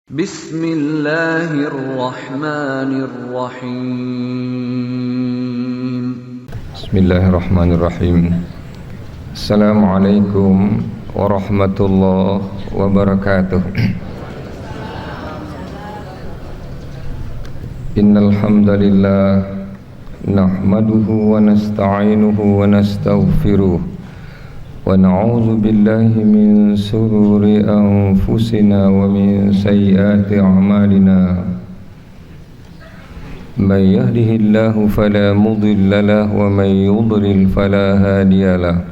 Bismillahirrahmanirrahim. Bismillahirrahmanirrahim. Assalamualaikum warahmatullahi wabarakatuh. Innal hamdalillah nahmaduhu wa nasta'inuhu wa nastaghfiruh wa na'udzu billahi min shururi anfusina wa min sayyiati a'malina. Man yahdihillahu fala mudilla lahu wa man yudlil fala hadiya lahu.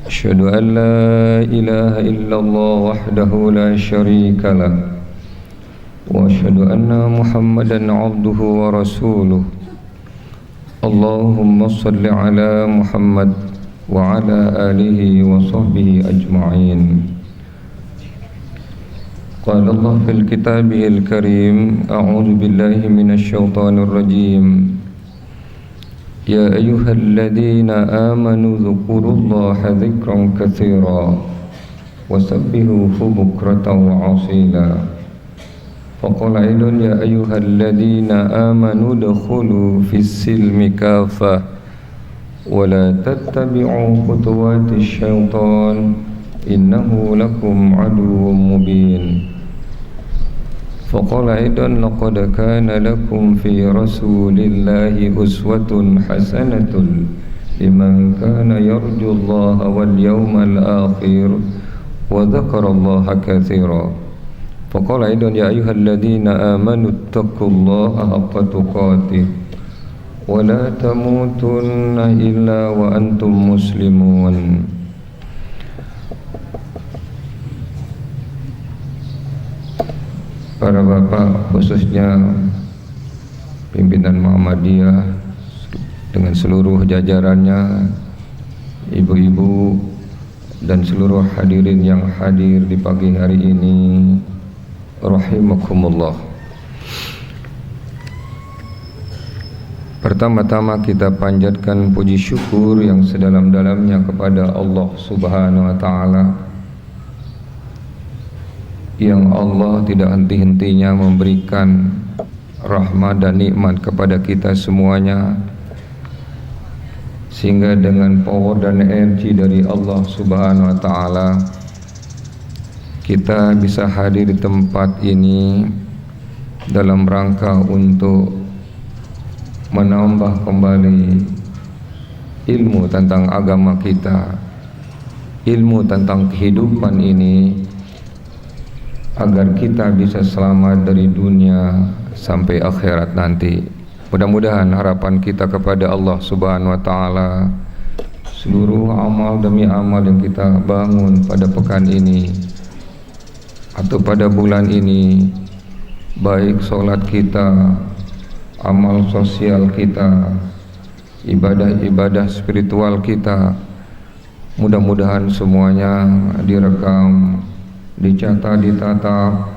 Asyhadu an la ilaha illallah wahdahu la syarika lahu wa asyhadu anna Muhammadan abduhu wa rasuluh. Allahumma shalli ala Muhammad wa ala alihi wa sahbihi ajma'in. Qala Allah fil kitabihil karim, a'udzu billahi minasy syaithanir rajim. Ya ayyuhalladzina amanu dzkurullaha dzikran katsira wasabbihuhu bukratan wa asila. Faqala aidan ya ayyuhalladzina amanu dukhulu fis-silmi kaffah wa la tattabi'u khutuwatis syaitan innahu lakum aduwwum mubin. Faqala aidan laqad kana lakum fi rasulillahi uswatun hasanatun liman kana yarjullaha wal yawmal akhir wa dzakarallaha katsira. Faqala aidan ya ayyuhalladzina amanu taqullaha haqqa tuqatih wa la tamutunna illa wa antum muslimun. Para bapak, khususnya pimpinan Muhammadiyah dengan seluruh jajarannya, ibu-ibu dan seluruh hadirin yang hadir di pagi hari ini, rahimakumullah. Pertama-tama kita panjatkan puji syukur yang sedalam-dalamnya kepada Allah Subhanahu wa taala, yang Allah tidak henti-hentinya memberikan rahmat dan nikmat kepada kita semuanya, sehingga dengan power dan energi dari Allah Subhanahu wa taala kita bisa hadir di tempat ini dalam rangka untuk menambah kembali ilmu tentang agama kita, ilmu tentang kehidupan ini, agar kita bisa selamat dari dunia sampai akhirat nanti. Mudah-mudahan harapan kita kepada Allah Subhanahu wa taala, seluruh amal demi amal yang kita bangun pada pekan ini atau pada bulan ini, baik sholat kita, amal sosial kita, ibadah-ibadah spiritual kita, mudah-mudahan semuanya direkam, dicatat, ditata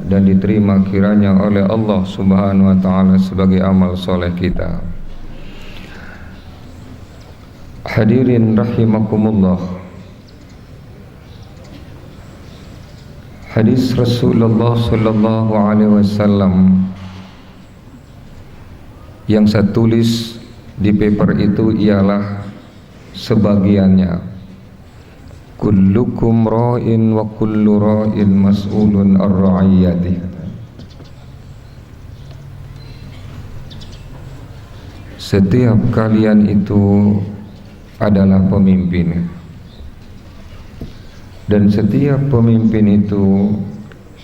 dan diterima kiranya oleh Allah Subhanahu wa taala sebagai amal soleh kita. Hadirin rahimakumullah. Hadis Rasulullah sallallahu alaihi wasallam yang saya tulis di paper itu ialah sebagiannya. Kullukum ra'in wa kullu ra'in mas'ulun ar-ra'iyati. Setiap kalian itu adalah pemimpin, dan setiap pemimpin itu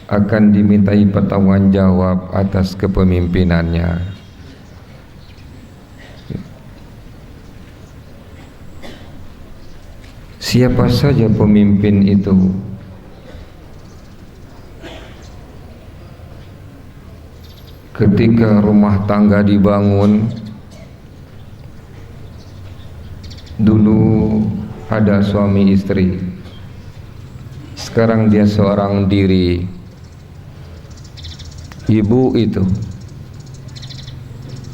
akan dimintai pertanggung jawab atas kepemimpinannya. Siapa saja pemimpin itu? Ketika rumah tangga dibangun, dulu ada suami istri, sekarang dia seorang diri. Ibu itu,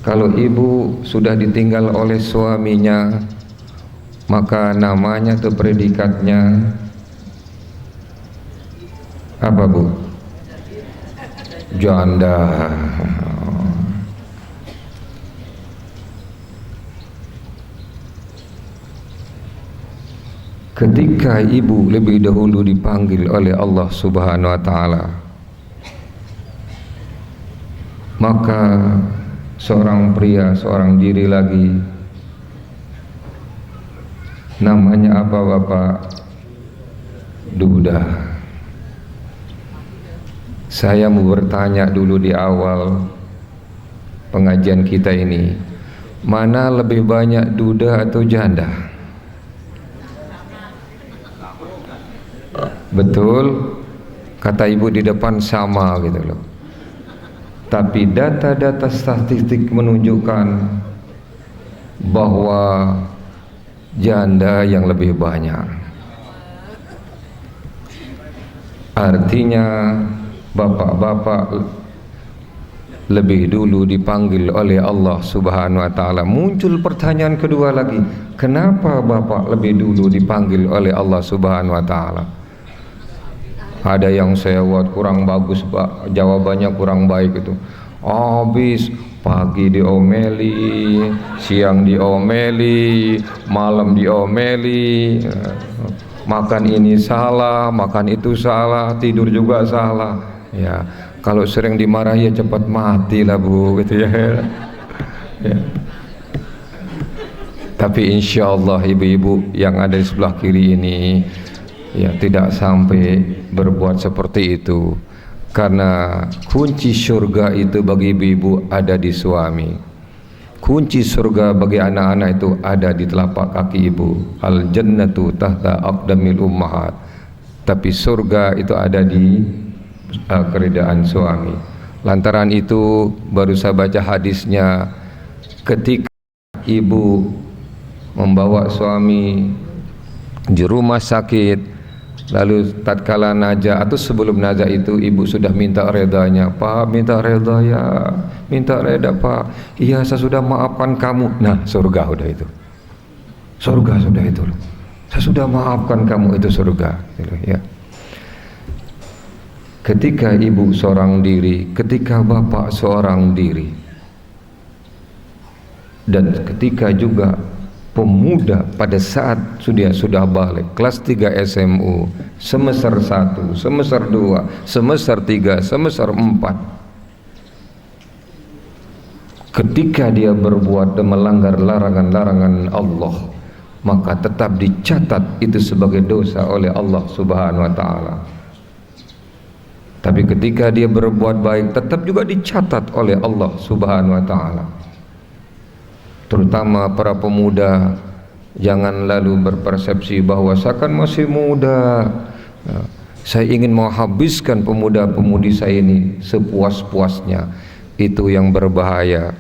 kalau ibu sudah ditinggal oleh suaminya, maka namanya atau predikatnya Apa Bu? Janda. Ketika ibu lebih dahulu dipanggil oleh Allah Subhanahu wa Ta'ala, maka seorang pria, seorang diri lagi, namanya apa Bapak? Duda. Saya mau bertanya dulu di awal pengajian kita ini, mana lebih banyak duda atau janda? Betul, kata ibu di depan sama gitu loh. Tapi data-data statistik menunjukkan bahwa janda yang lebih banyak. Artinya bapak-bapak lebih dulu dipanggil oleh Allah Subhanahu wa Ta'ala. Muncul pertanyaan kedua lagi, kenapa bapak lebih dulu dipanggil oleh Allah Subhanahu wa Ta'ala? Ada yang saya buat kurang bagus Pak, jawabannya kurang baik itu. Habis pagi diomeli, siang diomeli, malam diomeli, makan ini salah, makan itu salah, tidur juga salah. Ya, kalau sering dimarahi ya cepat mati lah Bu, gitu ya. Ya. Tapi insya Allah ibu-ibu yang ada di sebelah kiri ini ya tidak sampai berbuat seperti itu, karena kunci surga itu bagi ibu-ibu ada di suami. Kunci surga bagi anak-anak itu ada di telapak kaki ibu. Al jannatu tahta aqdamil ummahat. Tapi surga itu ada di keridaan suami. Lantaran itu baru saya baca hadisnya, ketika ibu membawa suami di rumah sakit, lalu tatkala najah atau sebelum najah itu ibu sudah minta redanya, Pak, minta reda ya, minta reda Pak, iya saya sudah maafkan kamu. Nah surga sudah itu, surga sudah itu, saya sudah maafkan kamu, itu surga gitu, ya. Ketika ibu seorang diri, ketika bapak seorang diri, dan ketika juga pemuda pada saat sudah balik kelas 3 SMU, semester 1, semester 2, semester 3, semester 4, ketika dia berbuat dan melanggar larangan-larangan Allah, maka tetap dicatat itu sebagai dosa oleh Allah Subhanahu wa Ta'ala. Tapi ketika dia berbuat baik, tetap juga dicatat oleh Allah Subhanahu wa Ta'ala. Terutama para pemuda, jangan lalu berpersepsi bahwa saya kan masih muda, saya ingin menghabiskan pemuda-pemudi saya ini sepuas-puasnya. Itu yang berbahaya.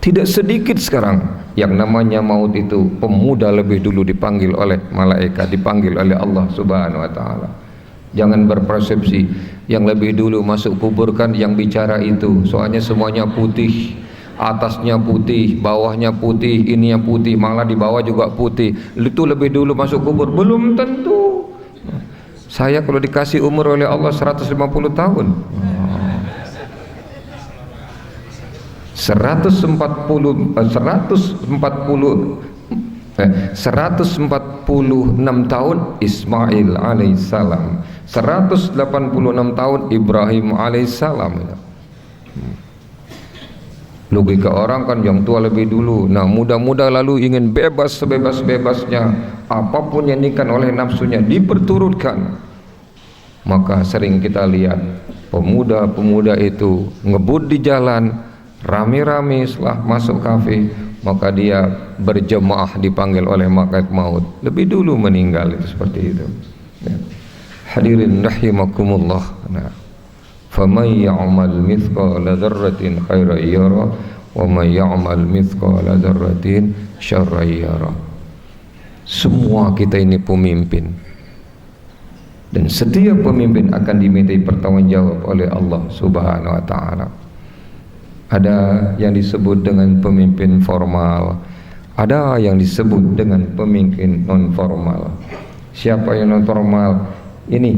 Tidak sedikit sekarang yang namanya maut itu pemuda lebih dulu dipanggil oleh malaikat, dipanggil oleh Allah Subhanahu wa Ta'ala. Jangan berpersepsi yang lebih dulu masuk kubur kan yang bicara itu, soalnya semuanya putih, atasnya putih, bawahnya putih, ininya putih, malah di bawah juga putih. Itu lebih dulu masuk kubur? Belum tentu. Saya kalau dikasih umur oleh Allah 150 tahun, 146 tahun Ismail alaihissalam, 186 tahun Ibrahim alaihissalam. Logika orang kan yang tua lebih dulu. Nah muda-muda lalu ingin bebas sebebas-bebasnya, apapun yang diinginkan oleh nafsunya diperturutkan. Maka sering kita lihat pemuda-pemuda itu ngebut di jalan rame-rame, setelah masuk kafe maka dia berjemaah dipanggil oleh malaikat maut, lebih dulu meninggal. Itu seperti itu ya. Hadirin rahimakumullah. Nah, faman ya'mal mithqala dzarratin khairan yara wa man ya'mal mithqala dzarratin syarran yara. Semua kita ini pemimpin, dan setiap pemimpin akan dimintai pertanggungjawab oleh Allah Subhanahu wa Ta'ala. Ada yang disebut dengan pemimpin formal, ada yang disebut dengan pemimpin non formal. Siapa yang non formal? Ini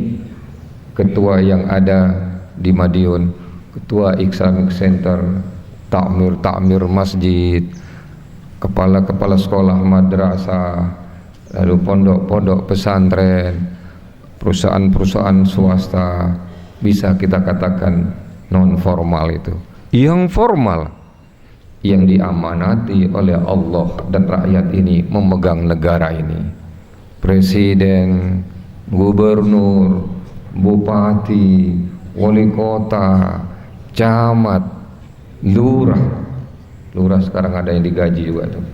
ketua yang ada di Madiun, ketua Islamic Center, takmir masjid, kepala sekolah madrasah, lalu pondok pesantren, perusahaan swasta, bisa kita katakan non formal itu. Yang formal, yang diamanati oleh Allah dan rakyat ini memegang negara ini. Presiden, gubernur, bupati, wali kota, camat, lurah sekarang ada yang digaji juga tuh.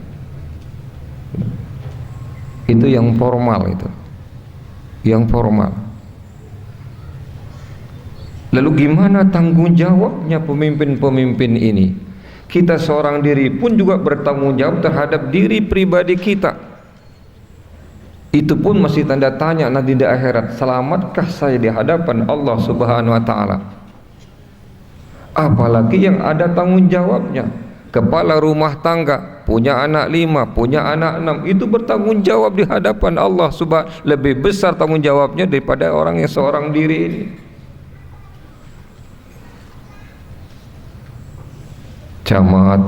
Itu yang formal itu. Yang formal. Lalu gimana tanggung jawabnya pemimpin-pemimpin ini? Kita seorang diri pun juga bertanggung jawab terhadap diri pribadi kita. Itu pun masih tanda tanya nanti di akhirat. Selamatkah saya di hadapan Allah Subhanahu wa taala? Apalagi yang ada tanggung jawabnya. Kepala rumah tangga, punya anak 5, punya anak 6, itu bertanggung jawab di hadapan Allah Subhanahu. Lebih besar tanggung jawabnya daripada orang yang seorang diri ini. Camat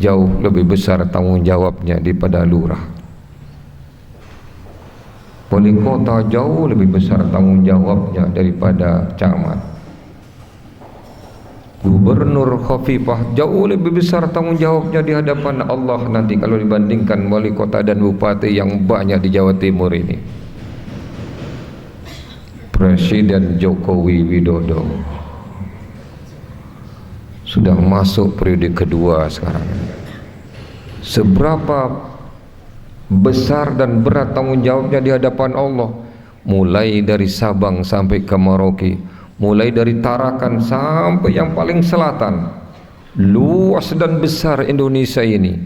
jauh lebih besar tanggung jawabnya daripada lurah. Wali kota jauh lebih besar tanggung jawabnya daripada camat. Gubernur Khafifah jauh lebih besar tanggung jawabnya di hadapan Allah nanti kalau dibandingkan wali kota dan bupati yang banyak di Jawa Timur ini. Presiden Jokowi Widodo sudah masuk periode kedua sekarang. Seberapa besar dan berat tanggung jawabnya di hadapan Allah, mulai dari Sabang sampai ke Merauke, mulai dari Tarakan sampai yang paling selatan. Luas dan besar Indonesia ini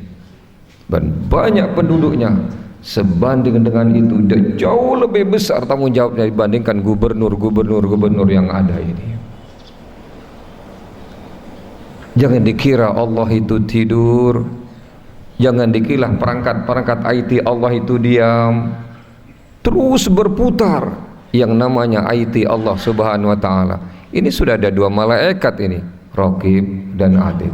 dan banyak penduduknya. Sebanding dengan itu jauh lebih besar tanggung jawabnya dibandingkan gubernur yang ada ini. Jangan dikira Allah itu tidur, jangan dikira perangkat IT Allah itu diam. Terus berputar yang namanya IT Allah Subhanahu wa taala. Ini sudah ada 2 malaikat ini, Raqib dan Atid.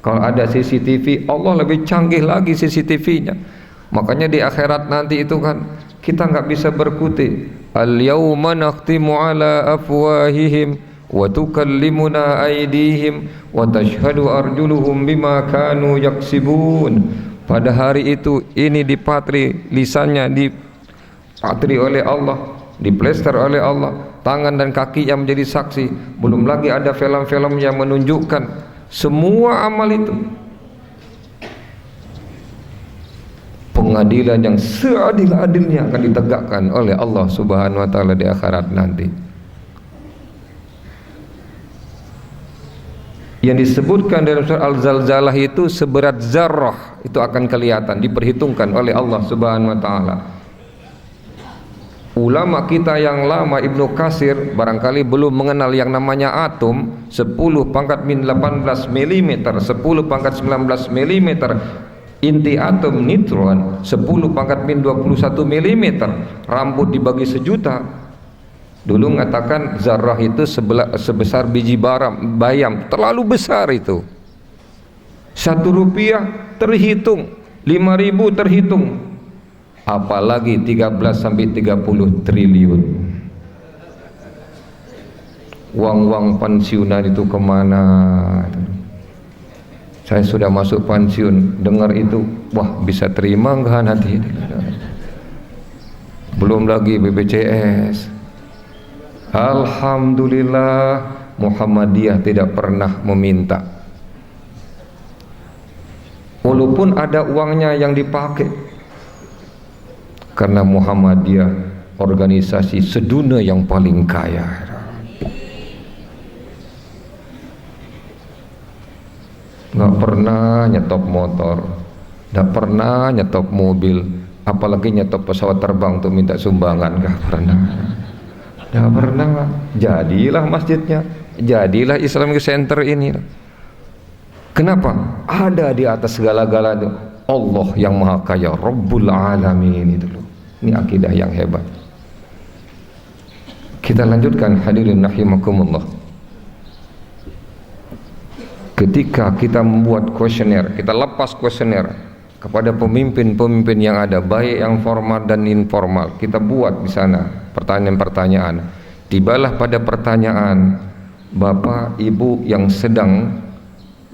Kalau ada CCTV, Allah lebih canggih lagi CCTV-nya. Makanya di akhirat nanti itu kan kita nggak bisa berkutik. Al-yauma nakhtimu ala afwahihim wa tukallimuna aydihim wa tashhadu arjuluhum bima kanu yaksibun. Pada hari itu ini dipatri lisannya, dipatri oleh Allah, diplester oleh Allah, tangan dan kaki yang menjadi saksi. Belum lagi ada film-film yang menunjukkan semua amal itu. Pengadilan yang seadil-adilnya akan ditegakkan oleh Allah Subhanahu wa taala di akhirat nanti. Yang disebutkan dalam surah Al-Zalzalah itu seberat zarrah, itu akan kelihatan, diperhitungkan oleh Allah Subhanahu wa taala. Ulama kita yang lama, Ibnu Katsir, barangkali belum mengenal yang namanya atom. 10 pangkat min 18 mm, 10 pangkat 19 mm inti atom neutron, 10 pangkat min 21 mm, rambut dibagi sejuta. Dulu mengatakan zarrah itu sebesar biji bayam, terlalu besar itu. 1 rupiah terhitung, 5.000 terhitung, apalagi 13 sampai 30 triliun. Uang-uang pensiunan itu kemana? Saya sudah masuk pensiun, dengar itu, wah bisa terima enggak nanti? Belum lagi BPJS. Alhamdulillah Muhammadiyah tidak pernah meminta, walaupun ada uangnya yang dipakai, karena Muhammadiyah organisasi sedunia yang paling kaya. Nggak pernah nyetop motor, nggak pernah nyetop mobil, apalagi nyetop pesawat terbang untuk minta sumbangan. Nggak pernah. Nggak pernah. Jadilah masjidnya, jadilah Islamic Center ini. Kenapa? Ada di atas segala-gala itu Allah yang Maha Kaya, Rabbul Alamin itu loh. Ini akidah yang hebat. Kita lanjutkan, hadirin rahimakumullah. Ketika kita membuat kuesioner, kita lepas kuesioner kepada pemimpin-pemimpin yang ada, baik yang formal dan informal, kita buat di sana pertanyaan-pertanyaan. Tibalah pada pertanyaan, Bapak Ibu yang sedang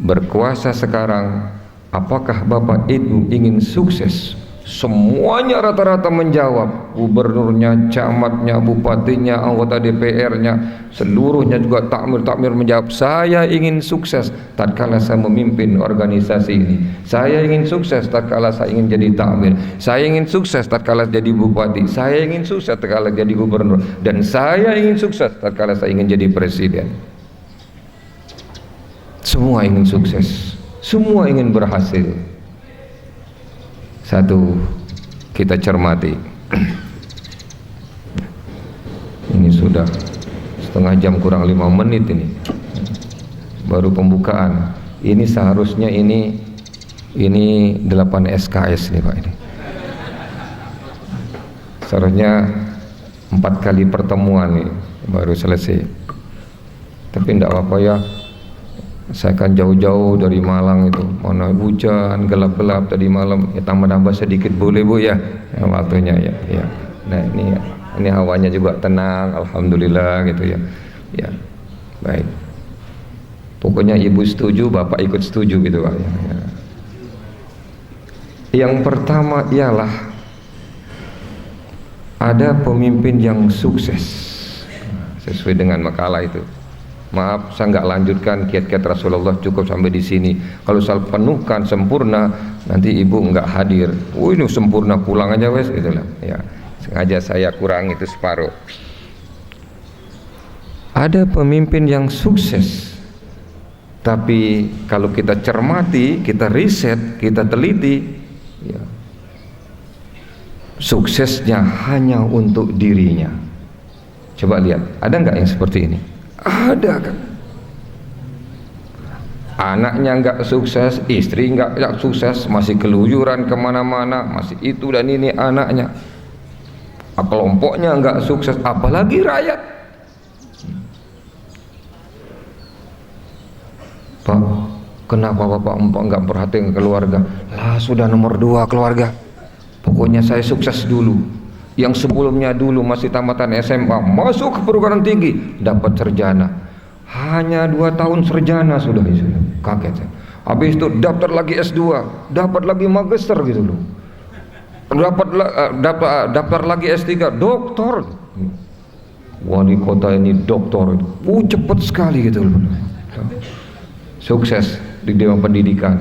berkuasa sekarang, apakah Bapak Ibu ingin sukses? Semuanya rata-rata menjawab, gubernurnya, camatnya, bupatinya, anggota DPR-nya, seluruhnya juga takmir menjawab, saya ingin sukses tatkala saya memimpin organisasi ini, saya ingin sukses tatkala saya ingin jadi takmir, saya ingin sukses tatkala jadi bupati, saya ingin sukses tatkala jadi gubernur, dan saya ingin sukses tatkala saya ingin jadi presiden. Semua ingin sukses, semua ingin berhasil. Satu, kita cermati. Ini sudah setengah jam kurang 5 menit ini, baru pembukaan. Ini seharusnya ini 8 SKS nih Pak, ini seharusnya 4 kali pertemuan nih baru selesai. Tapi tidak apa-apa ya, saya kan jauh-jauh dari Malang itu, mana hujan, gelap-gelap tadi malam, ya tambah-tambah sedikit boleh Bu ya, waktunya ya. Nah ini hawanya juga tenang, alhamdulillah gitu ya. Ya, baik. Pokoknya Ibu setuju, Bapak ikut setuju gitu Pak. Ya. Yang pertama ialah ada pemimpin yang sukses sesuai dengan makalah itu. Maaf, saya nggak lanjutkan kiat-kiat Rasulullah, cukup sampai di sini. Kalau saya penuhkan sempurna, nanti ibu nggak hadir. Oh ini sempurna, pulang aja wes, itulah. Ya, sengaja saya kurang itu separuh. Ada pemimpin yang sukses, tapi kalau kita cermati, kita riset, kita teliti, ya, suksesnya hanya untuk dirinya. Coba lihat, ada nggak yang seperti ini? Ada kan? Anaknya nggak sukses, istri nggak sukses, masih keluyuran kemana-mana, masih itu dan ini anaknya. Kelompoknya nggak sukses, apalagi rakyat. Pak, kenapa Bapak nggak perhatian keluarga? Lah sudah nomor 2 keluarga. Pokoknya saya sukses dulu. Yang sebelumnya dulu masih tamatan SMA, masuk ke perguruan tinggi, dapat sarjana. Hanya 2 tahun sarjana sudah itu. Kaget saya. Habis itu daftar lagi S2, dapat lagi magister gitu loh. Daftar lagi S3, doktor. Wali kota ini doktor. Cepat sekali gitu loh. Sukses di dewan pendidikan.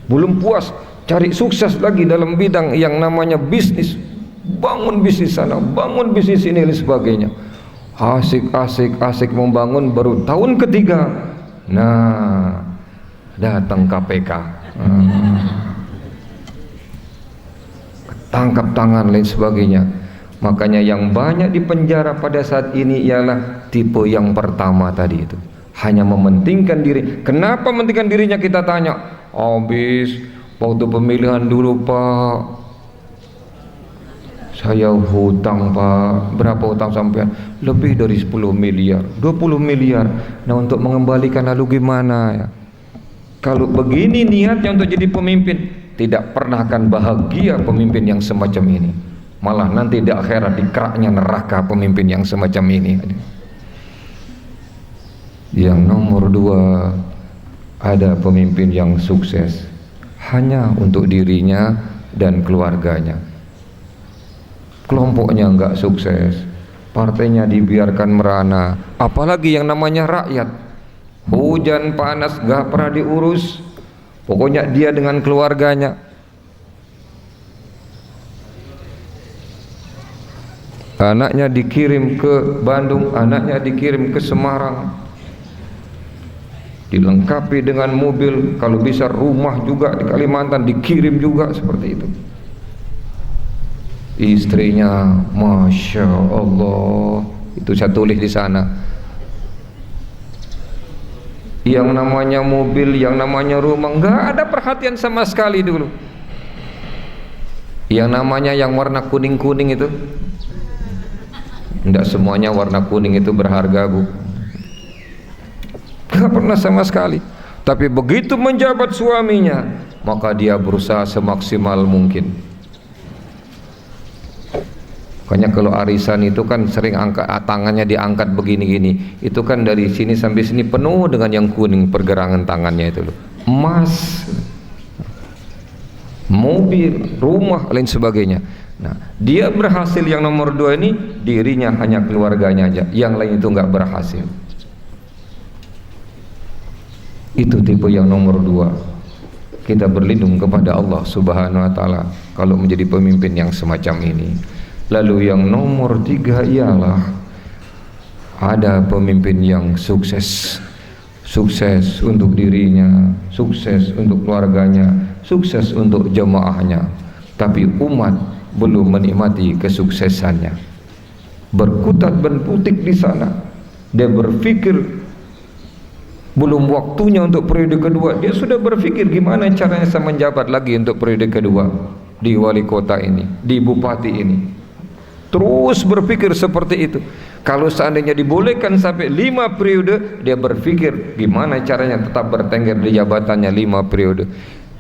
Belum puas, cari sukses lagi dalam bidang yang namanya bisnis. Bangun bisnis sana, bangun bisnis ini dan sebagainya. Asik membangun, baru tahun ketiga, nah datang KPK, tangkap tangan lain sebagainya. Makanya yang banyak di penjara pada saat ini ialah tipe yang pertama tadi itu, hanya mementingkan diri. Kenapa mementingkan dirinya kita tanya? Habis waktu pemilihan dulu Pak, saya hutang Pak. Berapa hutang sampean? Lebih dari 10 miliar, 20 miliar. Nah untuk mengembalikan lalu gimana ya? Kalau begini niatnya untuk jadi pemimpin, tidak pernah akan bahagia pemimpin yang semacam ini. Malah nanti di akhirat dikeraknya neraka pemimpin yang semacam ini. Yang nomor 2, ada pemimpin yang sukses hanya untuk dirinya dan keluarganya. Kelompoknya enggak sukses, partainya dibiarkan merana, apalagi yang namanya rakyat. Hujan panas enggak pernah diurus, pokoknya dia dengan keluarganya. Anaknya dikirim ke Bandung, anaknya dikirim ke Semarang, dilengkapi dengan mobil, kalau bisa rumah juga di Kalimantan dikirim juga seperti itu. Istrinya, masya Allah, itu saya tulis di sana. Yang namanya mobil, yang namanya rumah, nggak ada perhatian sama sekali dulu. Yang namanya yang warna kuning-kuning itu, Tidak semuanya warna kuning itu berharga, Bu. Tidak pernah sama sekali. Tapi begitu menjabat suaminya, maka dia berusaha semaksimal mungkin. Makanya kalau arisan itu kan sering tangannya diangkat begini-gini. Itu kan dari sini sampai sini penuh dengan yang kuning pergerangan tangannya itu loh. Emas, mobil, rumah, lain sebagainya. Nah, dia berhasil yang nomor 2 ini, dirinya hanya keluarganya aja, yang lain itu nggak berhasil. Itu tipe yang nomor 2. Kita berlindung kepada Allah Subhanahu wa Ta'ala kalau menjadi pemimpin yang semacam ini. Lalu yang nomor 3 ialah ada pemimpin yang sukses. Sukses untuk dirinya, sukses untuk keluarganya, sukses untuk jemaahnya, tapi umat belum menikmati kesuksesannya. Berkutat berputik di sana. Dia berpikir belum waktunya untuk periode kedua. Dia sudah berpikir gimana caranya saya menjabat lagi untuk periode kedua di wali kota ini, di bupati ini. Terus berpikir seperti itu. Kalau seandainya dibolehkan sampai 5 periode, dia berpikir gimana caranya tetap bertengger di jabatannya 5 periode.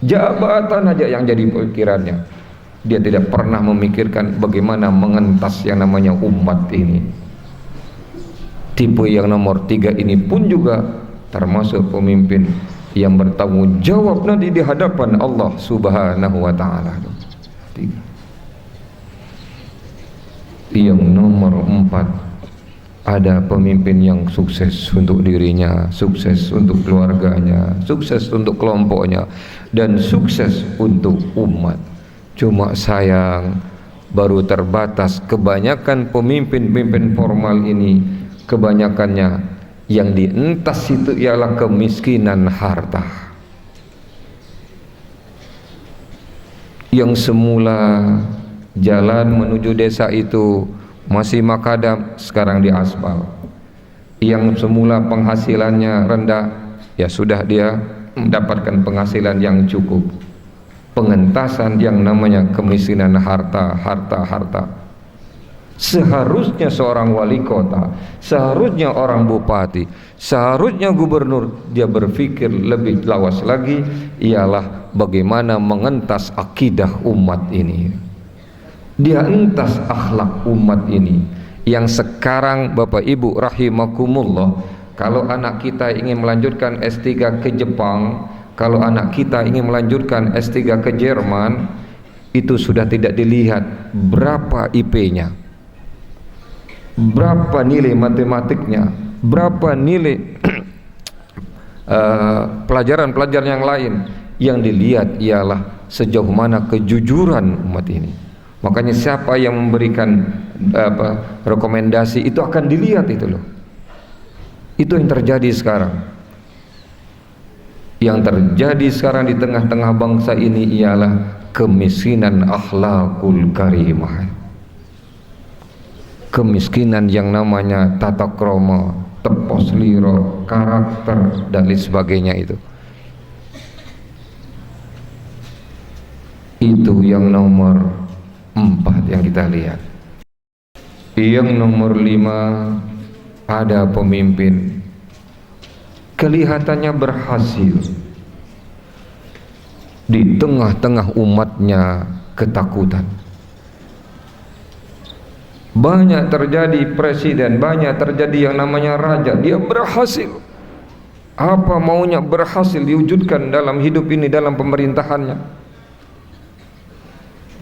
Jabatan aja yang jadi pikirannya. Dia tidak pernah memikirkan bagaimana mengentas yang namanya umat ini. Tipe yang nomor 3 ini pun juga termasuk pemimpin yang bertanggung jawab nanti di hadapan Allah Subhanahu wa Ta'ala. Yang nomor 4, ada pemimpin yang sukses untuk dirinya, sukses untuk keluarganya, sukses untuk kelompoknya, dan sukses untuk umat. Cuma sayang, baru terbatas. Kebanyakan pemimpin-pemimpin formal ini, kebanyakannya yang dientas itu ialah kemiskinan harta. Yang semula jalan menuju desa itu masih makadam, sekarang diaspal. Yang semula penghasilannya rendah, ya sudah dia mendapatkan penghasilan yang cukup. Pengentasan yang namanya kemiskinan harta. Seharusnya seorang wali kota, seharusnya orang bupati, seharusnya gubernur, dia berpikir lebih lawas lagi, ialah bagaimana mengentas akidah umat ini. Dia entas akhlak umat ini. Yang sekarang Bapak Ibu rahimakumullah, kalau anak kita ingin melanjutkan S3 ke Jepang, kalau anak kita ingin melanjutkan S3 ke Jerman, itu sudah tidak dilihat berapa IP-nya, berapa nilai matematiknya, berapa nilai pelajaran-pelajaran yang lain. Yang dilihat ialah sejauh mana kejujuran umat ini. Makanya siapa yang memberikan rekomendasi itu akan dilihat itu loh. Itu yang terjadi sekarang. Yang terjadi sekarang di tengah-tengah bangsa ini ialah kemiskinan akhlakul karimah. Kemiskinan yang namanya tata krama, tepos liro, karakter dan lain sebagainya itu. Itu yang nomor 4 yang kita lihat. Yang nomor 5, ada pemimpin kelihatannya berhasil, di tengah-tengah umatnya ketakutan. Banyak terjadi presiden, banyak terjadi yang namanya raja, dia berhasil. Apa maunya berhasil diwujudkan dalam hidup ini, dalam pemerintahannya.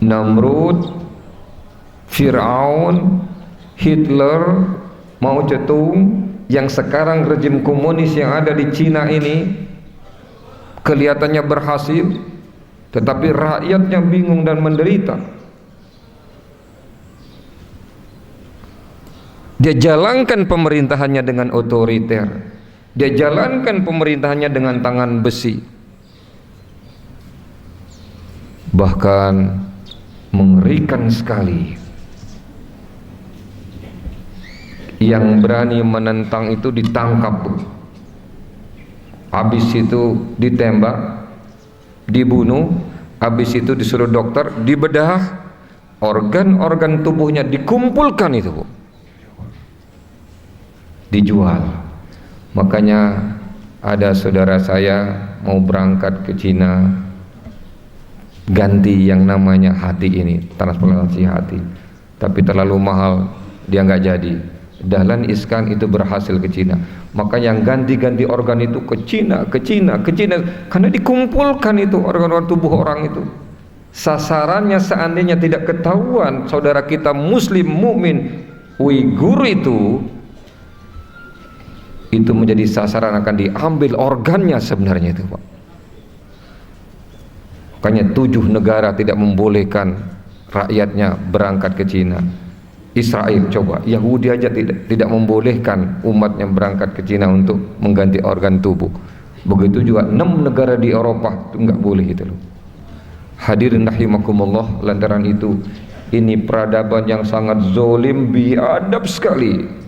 Namrud, Fir'aun, Hitler, Mao Zedong, yang sekarang rejim komunis yang ada di Cina ini kelihatannya berhasil, tetapi rakyatnya bingung dan menderita. Dia jalankan pemerintahannya dengan otoriter, dia jalankan pemerintahannya dengan tangan besi. Bahkan mengerikan sekali, yang berani menentang itu ditangkap, habis itu ditembak, dibunuh, habis itu disuruh dokter dibedah, organ-organ tubuhnya dikumpulkan itu, Bu. dijual. Makanya ada saudara saya mau berangkat ke Cina, ganti yang namanya hati ini, transplantasi hati, tapi terlalu mahal, dia nggak jadi. Dahlan Iskan itu berhasil ke Cina. Maka yang ganti-ganti organ itu ke Cina, karena dikumpulkan itu organ-organ tubuh orang itu. Sasarannya seandainya tidak ketahuan saudara kita muslim mukmin Uighur itu menjadi sasaran, akan diambil organnya sebenarnya itu, Pak. Makanya 7 negara tidak membolehkan rakyatnya berangkat ke Cina. Israel coba, Yahudi aja tidak membolehkan umatnya berangkat ke Cina untuk mengganti organ tubuh. Begitu juga 6 negara di Eropa itu nggak boleh itu loh. Hadirin rahimakumullah, lantaran itu ini peradaban yang sangat zolim, biadab sekali.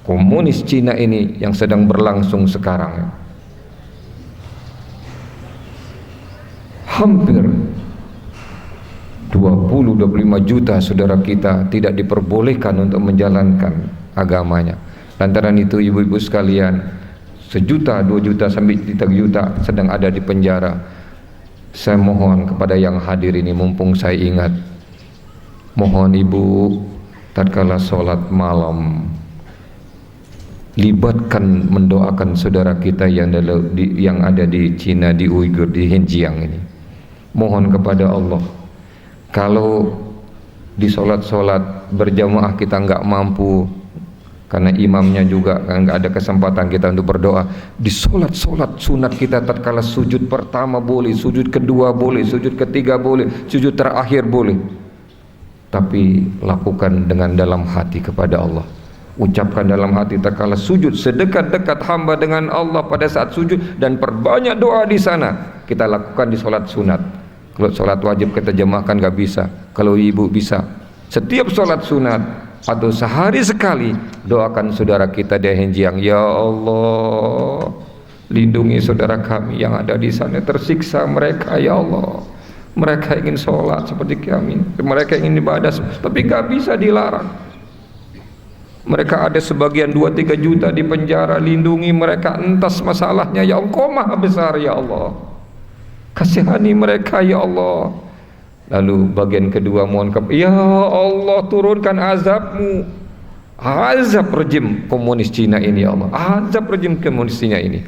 Komunis Cina ini yang sedang berlangsung sekarang. Hampir 20-25 juta saudara kita tidak diperbolehkan untuk menjalankan agamanya. Lantaran itu ibu-ibu sekalian, 1 juta, 2 juta sampai 3 juta sedang ada di penjara. Saya mohon kepada yang hadir ini, mumpung saya ingat, mohon ibu tatkala sholat malam libatkan mendoakan saudara kita yang ada di Cina, di Uighur, di Xinjiang ini. Mohon kepada Allah, kalau di sholat-sholat berjamaah kita nggak mampu karena imamnya juga nggak ada kesempatan kita untuk berdoa, di sholat-sholat sunat kita tatkala sujud pertama boleh, sujud kedua boleh, sujud ketiga boleh, sujud terakhir boleh, tapi lakukan dengan dalam hati kepada Allah. Ucapkan dalam hati tatkala sujud, sedekat-dekat hamba dengan Allah pada saat sujud, dan perbanyak doa di sana. Kita lakukan di sholat sunat. Kalau sholat wajib kita jemaahkan nggak bisa. Kalau ibu bisa, setiap sholat sunat atau sehari sekali doakan saudara kita di Xinjiang, ya Allah lindungi saudara kami yang ada di sana, tersiksa mereka ya Allah. Mereka ingin sholat seperti kami, mereka ingin ibadah, tapi nggak bisa, dilarang. Mereka ada sebagian 2-3 juta di penjara, lindungi mereka, entas masalahnya ya Engkau maha besar ya Allah, kasihani mereka ya Allah. Lalu bagian kedua mohon ya Allah turunkan azabmu, azab rejim komunis Cina ini ya Allah, azab rejim komunis Cina ini.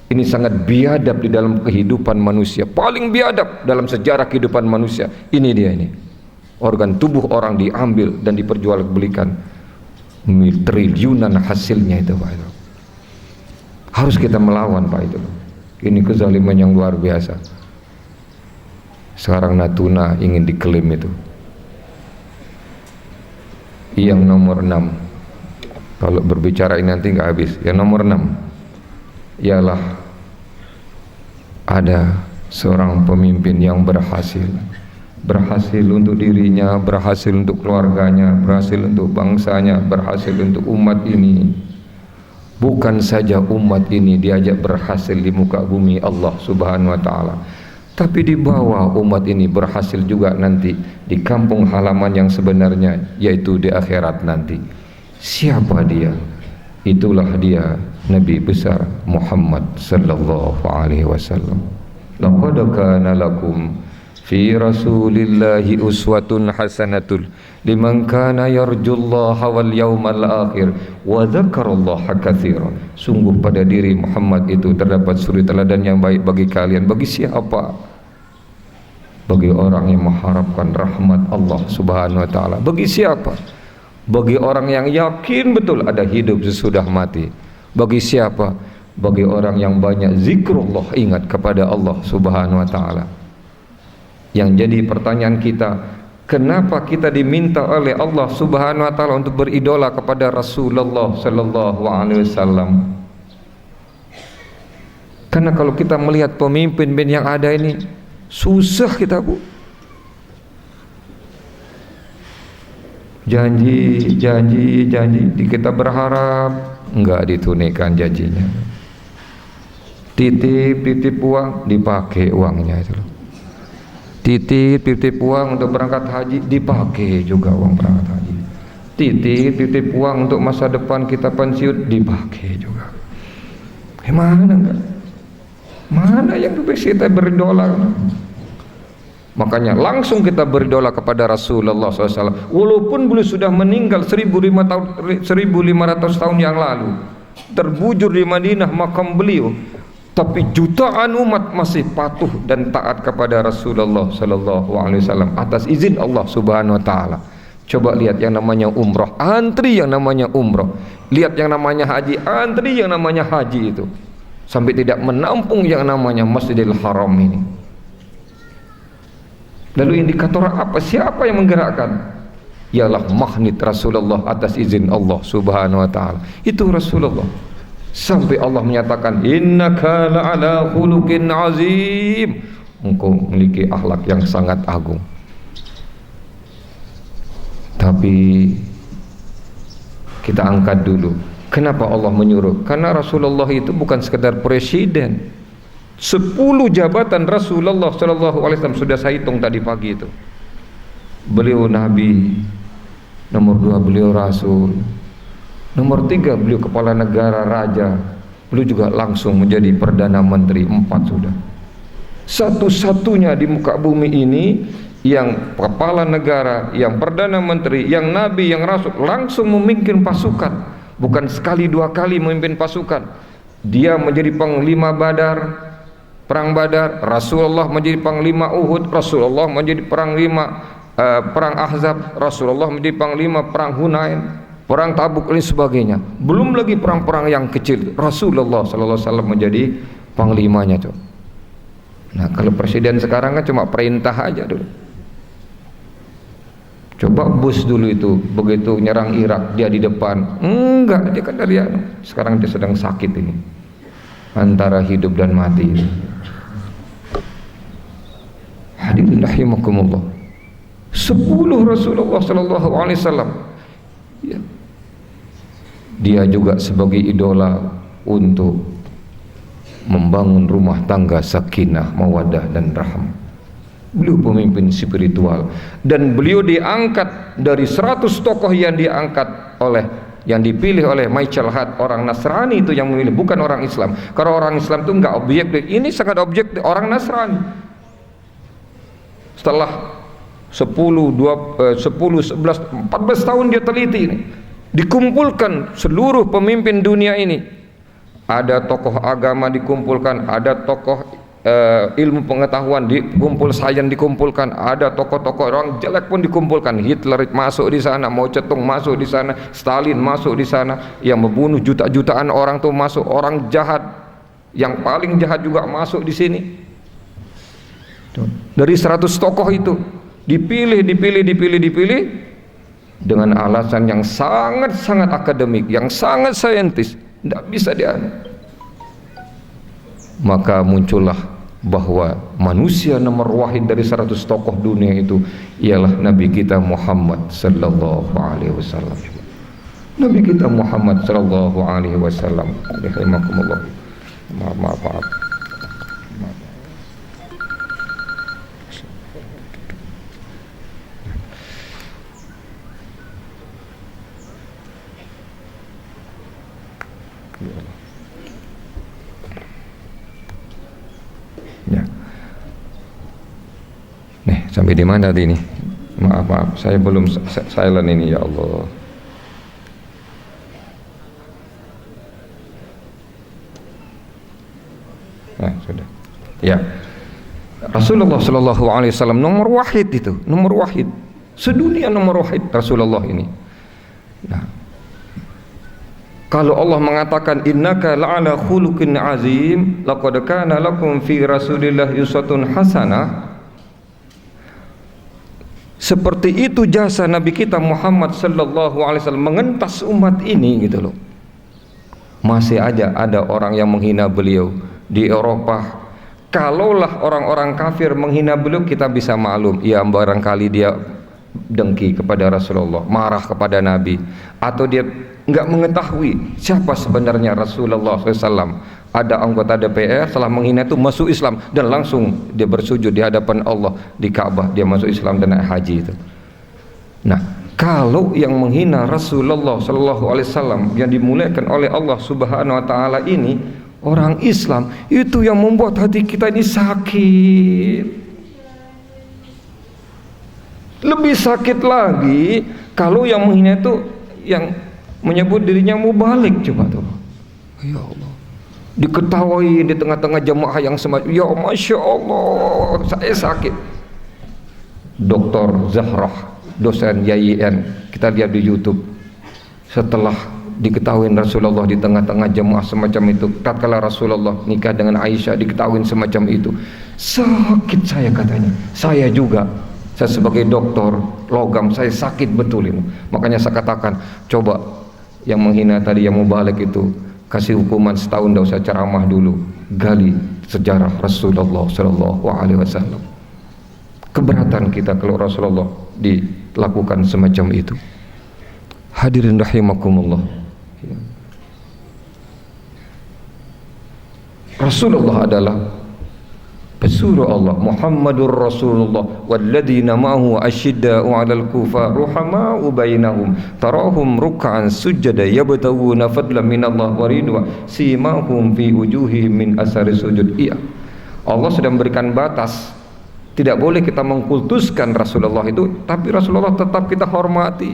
Ini sangat biadab di dalam kehidupan manusia, paling biadab dalam sejarah kehidupan manusia. Ini dia ini, organ tubuh orang diambil dan diperjualbelikan, triliunan hasilnya itu Pak. Itu harus kita melawan Pak itu. Ini kezaliman yang luar biasa. Sekarang Natuna ingin diklaim itu. Yang nomor 6, kalau berbicara ini nanti nggak habis. Yang nomor 6 ialah ada seorang pemimpin yang berhasil untuk dirinya, berhasil untuk keluarganya, berhasil untuk bangsanya, berhasil untuk umat ini. Bukan saja umat ini diajak berhasil di muka bumi Allah Subhanahu wa taala, tapi di bawah umat ini berhasil juga nanti di kampung halaman yang sebenarnya, yaitu di akhirat nanti. Siapa dia? Itulah dia Nabi besar Muhammad sallallahu alaihi wasallam. Laqad kana lakum fi rasulillahi uswatun hasanatul liman kana yarjullaha wal yawmal akhir wa dzakarallaha katsiran. Sungguh pada diri Muhammad itu terdapat suri teladan yang baik bagi kalian. Bagi siapa? Bagi orang yang mengharapkan rahmat Allah Subhanahu wa taala. Bagi siapa? Bagi orang yang yakin betul ada hidup sesudah mati. Bagi siapa? Bagi orang yang banyak zikrullah, ingat kepada Allah Subhanahu wa taala. Yang jadi pertanyaan kita, kenapa kita diminta oleh Allah Subhanahu wa taala untuk beridola kepada Rasulullah sallallahu alaihi wasallam? Karena kalau kita melihat pemimpin yang ada ini, susah kita Bu. Janji, kita berharap enggak ditunaikan janjinya. Titip uang, dipakai uangnya itu loh. Titip uang untuk berangkat haji, dipakai juga uang berangkat haji. titip uang untuk masa depan kita pensiun dipakai juga. Mana enggak? Mana yang kita berdoa? Makanya langsung kita berdoa kepada Rasulullah SAW. Walaupun beliau sudah meninggal 1500 tahun yang lalu, terbujur di Madinah makam beliau, tapi jutaan umat masih patuh dan taat kepada Rasulullah SAW atas izin Allah Subhanahu Wa Taala. Coba lihat yang namanya umrah, antri yang namanya umrah. Lihat yang namanya haji, antri yang namanya haji itu. Sampai tidak menampung yang namanya Masjidil Haram ini. Lalu indikator apa? Siapa yang menggerakkan? Ialah magnet Rasulullah atas izin Allah Subhanahu Wa Taala. Itu Rasulullah. Sampai Allah menyatakan, innaka la'ala khuluqin azim. Engkau memiliki akhlak yang sangat agung. Tapi kita angkat dulu. Kenapa Allah menyuruh? Karena Rasulullah itu bukan sekedar presiden. 10 jabatan Rasulullah SAW sudah saya hitung tadi pagi itu. Beliau Nabi, nomor 2 beliau Rasul, nomor 3 beliau kepala negara, raja. Beliau juga langsung menjadi Perdana Menteri, 4 sudah. Satu-satunya di muka bumi ini yang kepala negara, yang Perdana Menteri, yang Nabi, yang Rasul langsung memimpin pasukan. Bukan sekali 2 kali memimpin pasukan. Dia menjadi panglima Badar, perang Badar. Rasulullah menjadi panglima Uhud. Rasulullah menjadi panglima perang Ahzab. Rasulullah menjadi panglima perang Hunain, perang Tabuk dan sebagainya. Belum lagi perang-perang yang kecil. Rasulullah SAW menjadi panglimanya tuh. Nah, kalau presiden sekarang kan cuma perintah aja dulu. Coba Bush dulu itu begitu nyerang Irak dia di depan, enggak, dia kan dari sekarang dia sedang sakit ini, antara hidup dan mati. Hadirin rahimakumullah, 10 Rasulullah SAW, ya. Dia juga sebagai idola untuk membangun rumah tangga sakinah, mawaddah dan rahmah. Beliau pemimpin spiritual dan beliau diangkat dari 100 tokoh yang diangkat oleh, yang dipilih oleh Michael Hart, orang Nasrani itu yang memilih, bukan orang Islam. Karena orang Islam itu enggak objektif, ini sangat objektif, orang Nasrani. Setelah 10, 11, 14 tahun dia teliti ini, dikumpulkan seluruh pemimpin dunia ini. Ada tokoh agama dikumpulkan, ada tokoh ilmu pengetahuan dikumpul, sains dikumpulkan, ada tokoh-tokoh orang jelek pun dikumpulkan. Hitler masuk di sana, Mao Zedong masuk di sana, Stalin masuk di sana, yang membunuh juta-jutaan orang tuh masuk, orang jahat, yang paling jahat juga masuk di sini. Dari 100 tokoh itu dipilih dengan alasan yang sangat-sangat akademik, yang sangat saintis, tidak bisa dianu. Maka muncullah bahwa manusia nomor wahid dari 100 tokoh dunia itu ialah Nabi kita Muhammad sallallahu alaihi wasallam. Nabi kita Muhammad sallallahu alaihi wasallam. Rahimakumullah. Maaf. Ya. Nih, sampai di mana tadi ini? Maaf, saya belum silent ini, ya Allah. Nah, sudah. Ya. Rasulullah sallallahu alaihi wasallam nomor wahid itu, nomor wahid. Sedunia nomor wahid Rasulullah ini. Nah, kalau Allah mengatakan innaka la'ala khuluqin azim, laqad kana lakum fi Rasulillah uswatun hasanah, seperti itu jasa Nabi kita Muhammad sallallahu alaihi wasallam mengentas umat ini gitu loh. Masih aja ada orang yang menghina beliau di Eropa. Kalaulah orang-orang kafir menghina beliau, kita bisa maklum, ya barangkali dia dengki kepada Rasulullah, marah kepada Nabi, atau dia enggak mengetahui siapa sebenarnya Rasulullah SAW. Ada anggota DPR setelah menghina itu masuk Islam dan langsung dia bersujud di hadapan Allah di Ka'bah, dia masuk Islam dan naik haji itu. Nah, Kalau yang menghina Rasulullah Sallallahu Alaihi Wasallam yang dimuliakan oleh Allah Subhanahu Wa Taala ini orang Islam, itu yang membuat hati kita ini sakit. Lebih sakit lagi kalau yang menghina itu yang menyebut dirinya mubalik. Coba tuh, ya Allah, diketahui di tengah-tengah jemaah yang semacam, ya Masya Allah, saya sakit. Dr. Zahrah, dosen YIN, kita lihat di YouTube, setelah diketahui Rasulullah di tengah-tengah jemaah semacam itu, tatkala Rasulullah nikah dengan Aisyah, diketahui semacam itu, sakit saya katanya. Saya juga, saya sebagai dokter logam, saya sakit betul ini. Makanya saya katakan, coba yang menghina tadi, yang mubalik itu, kasih hukuman setahun, tidak usah ceramah dulu, gali sejarah Rasulullah Sallallahu Alaihi Wasallam. Keberatan kita kalau Rasulullah dilakukan semacam itu. Hadirin rahimakumullah. Rasulullah adalah pesuruh Allah. Muhammadur Rasulullah walladzina ma'ahu asyidda'u 'alal kufar ruhama'u bainahum tarahum ruk'an sujada yabtaguna fadlan minallah wa ridwa simahum fi wujuhihim min asari sujud. Iya, Allah sudah memberikan batas. Tidak boleh kita mengkultuskan Rasulullah itu, tapi Rasulullah tetap kita hormati.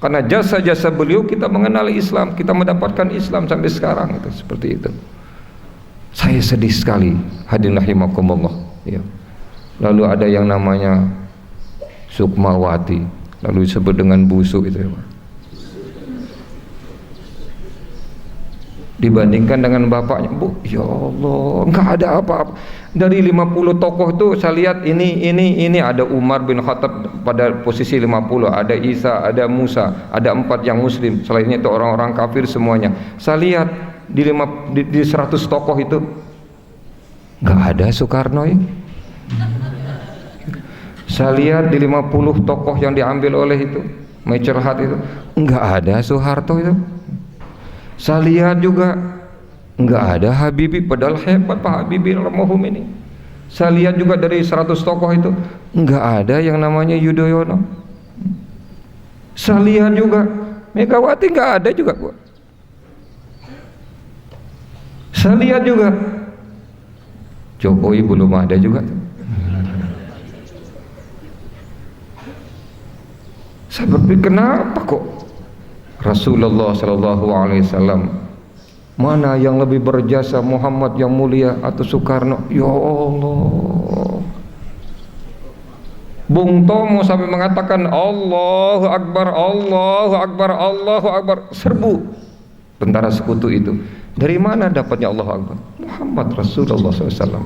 Karena jasa-jasa beliau kita mengenali Islam, kita mendapatkan Islam sampai sekarang, itu seperti itu. Saya sedih sekali, hadirin rahimakumullah. Ya. Lalu ada yang namanya Sukmawati, lalu disebut dengan busuk itu ya, Pak. Dibandingkan dengan bapaknya, Bu, ya Allah, enggak ada apa-apa. Dari 50 tokoh itu saya lihat ini ada Umar bin Khattab pada posisi 50, ada Isa, ada Musa, ada 4 yang muslim, selainnya itu orang-orang kafir semuanya. Saya lihat di 100 tokoh itu enggak ada Soekarno ya. Saya lihat di 50 tokoh yang diambil oleh itu Mecerhat itu enggak ada Soeharto itu. Saya lihat juga enggak ada Habibie, padahal hebat Pak Habibie almarhum ini. Saya lihat juga dari 100 tokoh itu enggak ada yang namanya Yudhoyono. Saya lihat juga Megawati enggak ada juga, Bu. Saya lihat juga Jokowi belum ada juga. Saya berpikir, kenapa kok Rasulullah Sallallahu Alaihi Wasallam, mana yang lebih berjasa, Muhammad yang mulia atau Soekarno? Ya Allah, Bung Tomo sampai mengatakan Allahu Akbar, Allahu Akbar, Allahu Akbar, serbu tentara sekutu itu. Dari mana dapatnya Allahu Akbar? Muhammad Rasulullah SAW.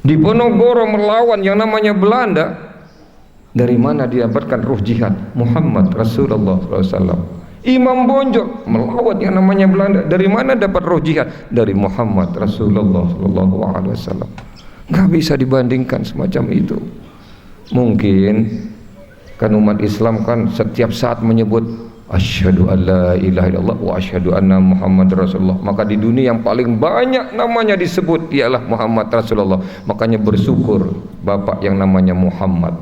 Di Ponorogo melawan yang namanya Belanda. Dari mana didapatkan ruh jihad? Muhammad Rasulullah SAW. Imam Bonjol melawan yang namanya Belanda. Dari mana dapat ruh jihad? Dari Muhammad Rasulullah SAW. Gak bisa dibandingkan semacam itu. Mungkin kan umat Islam kan setiap saat menyebut asyhadu alla ilaha illallah wa asyhadu anna Muhammad Rasulullah. Maka di dunia yang paling banyak namanya disebut ialah Muhammad Rasulullah. Makanya bersyukur bapak yang namanya Muhammad.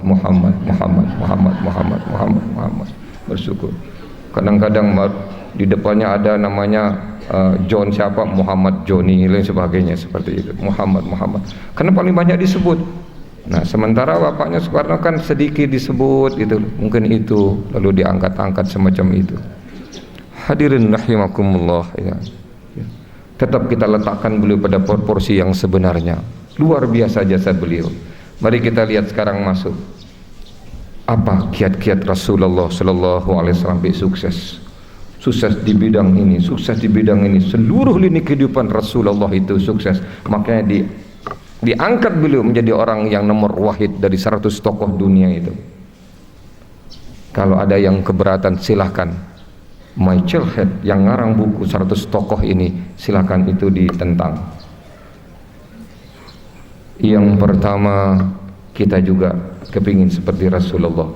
Bersyukur. Kadang-kadang di depannya ada namanya John siapa, Muhammad Joni lain sebagainya seperti itu. Muhammad. Karena paling banyak disebut. Nah, sementara bapaknya Soekarno kan sedikit disebut gitu, mungkin itu lalu diangkat-angkat semacam itu. Hadirin rahimakumullah ya. Tetap kita letakkan beliau pada proporsi yang sebenarnya. Luar biasa jasa beliau. Mari kita lihat sekarang masuk. Apa kiat-kiat Rasulullah Sallallahu Alaihi Wasallam sukses? Sukses di bidang ini, sukses di bidang ini. Seluruh lini kehidupan Rasulullah itu sukses. Makanya diangkat beliau menjadi orang yang nomor wahid dari 100 tokoh dunia itu. Kalau ada yang keberatan silahkan, Michael Head yang ngarang buku 100 tokoh ini, silahkan itu ditentang. Yang pertama, kita juga kepingin seperti Rasulullah.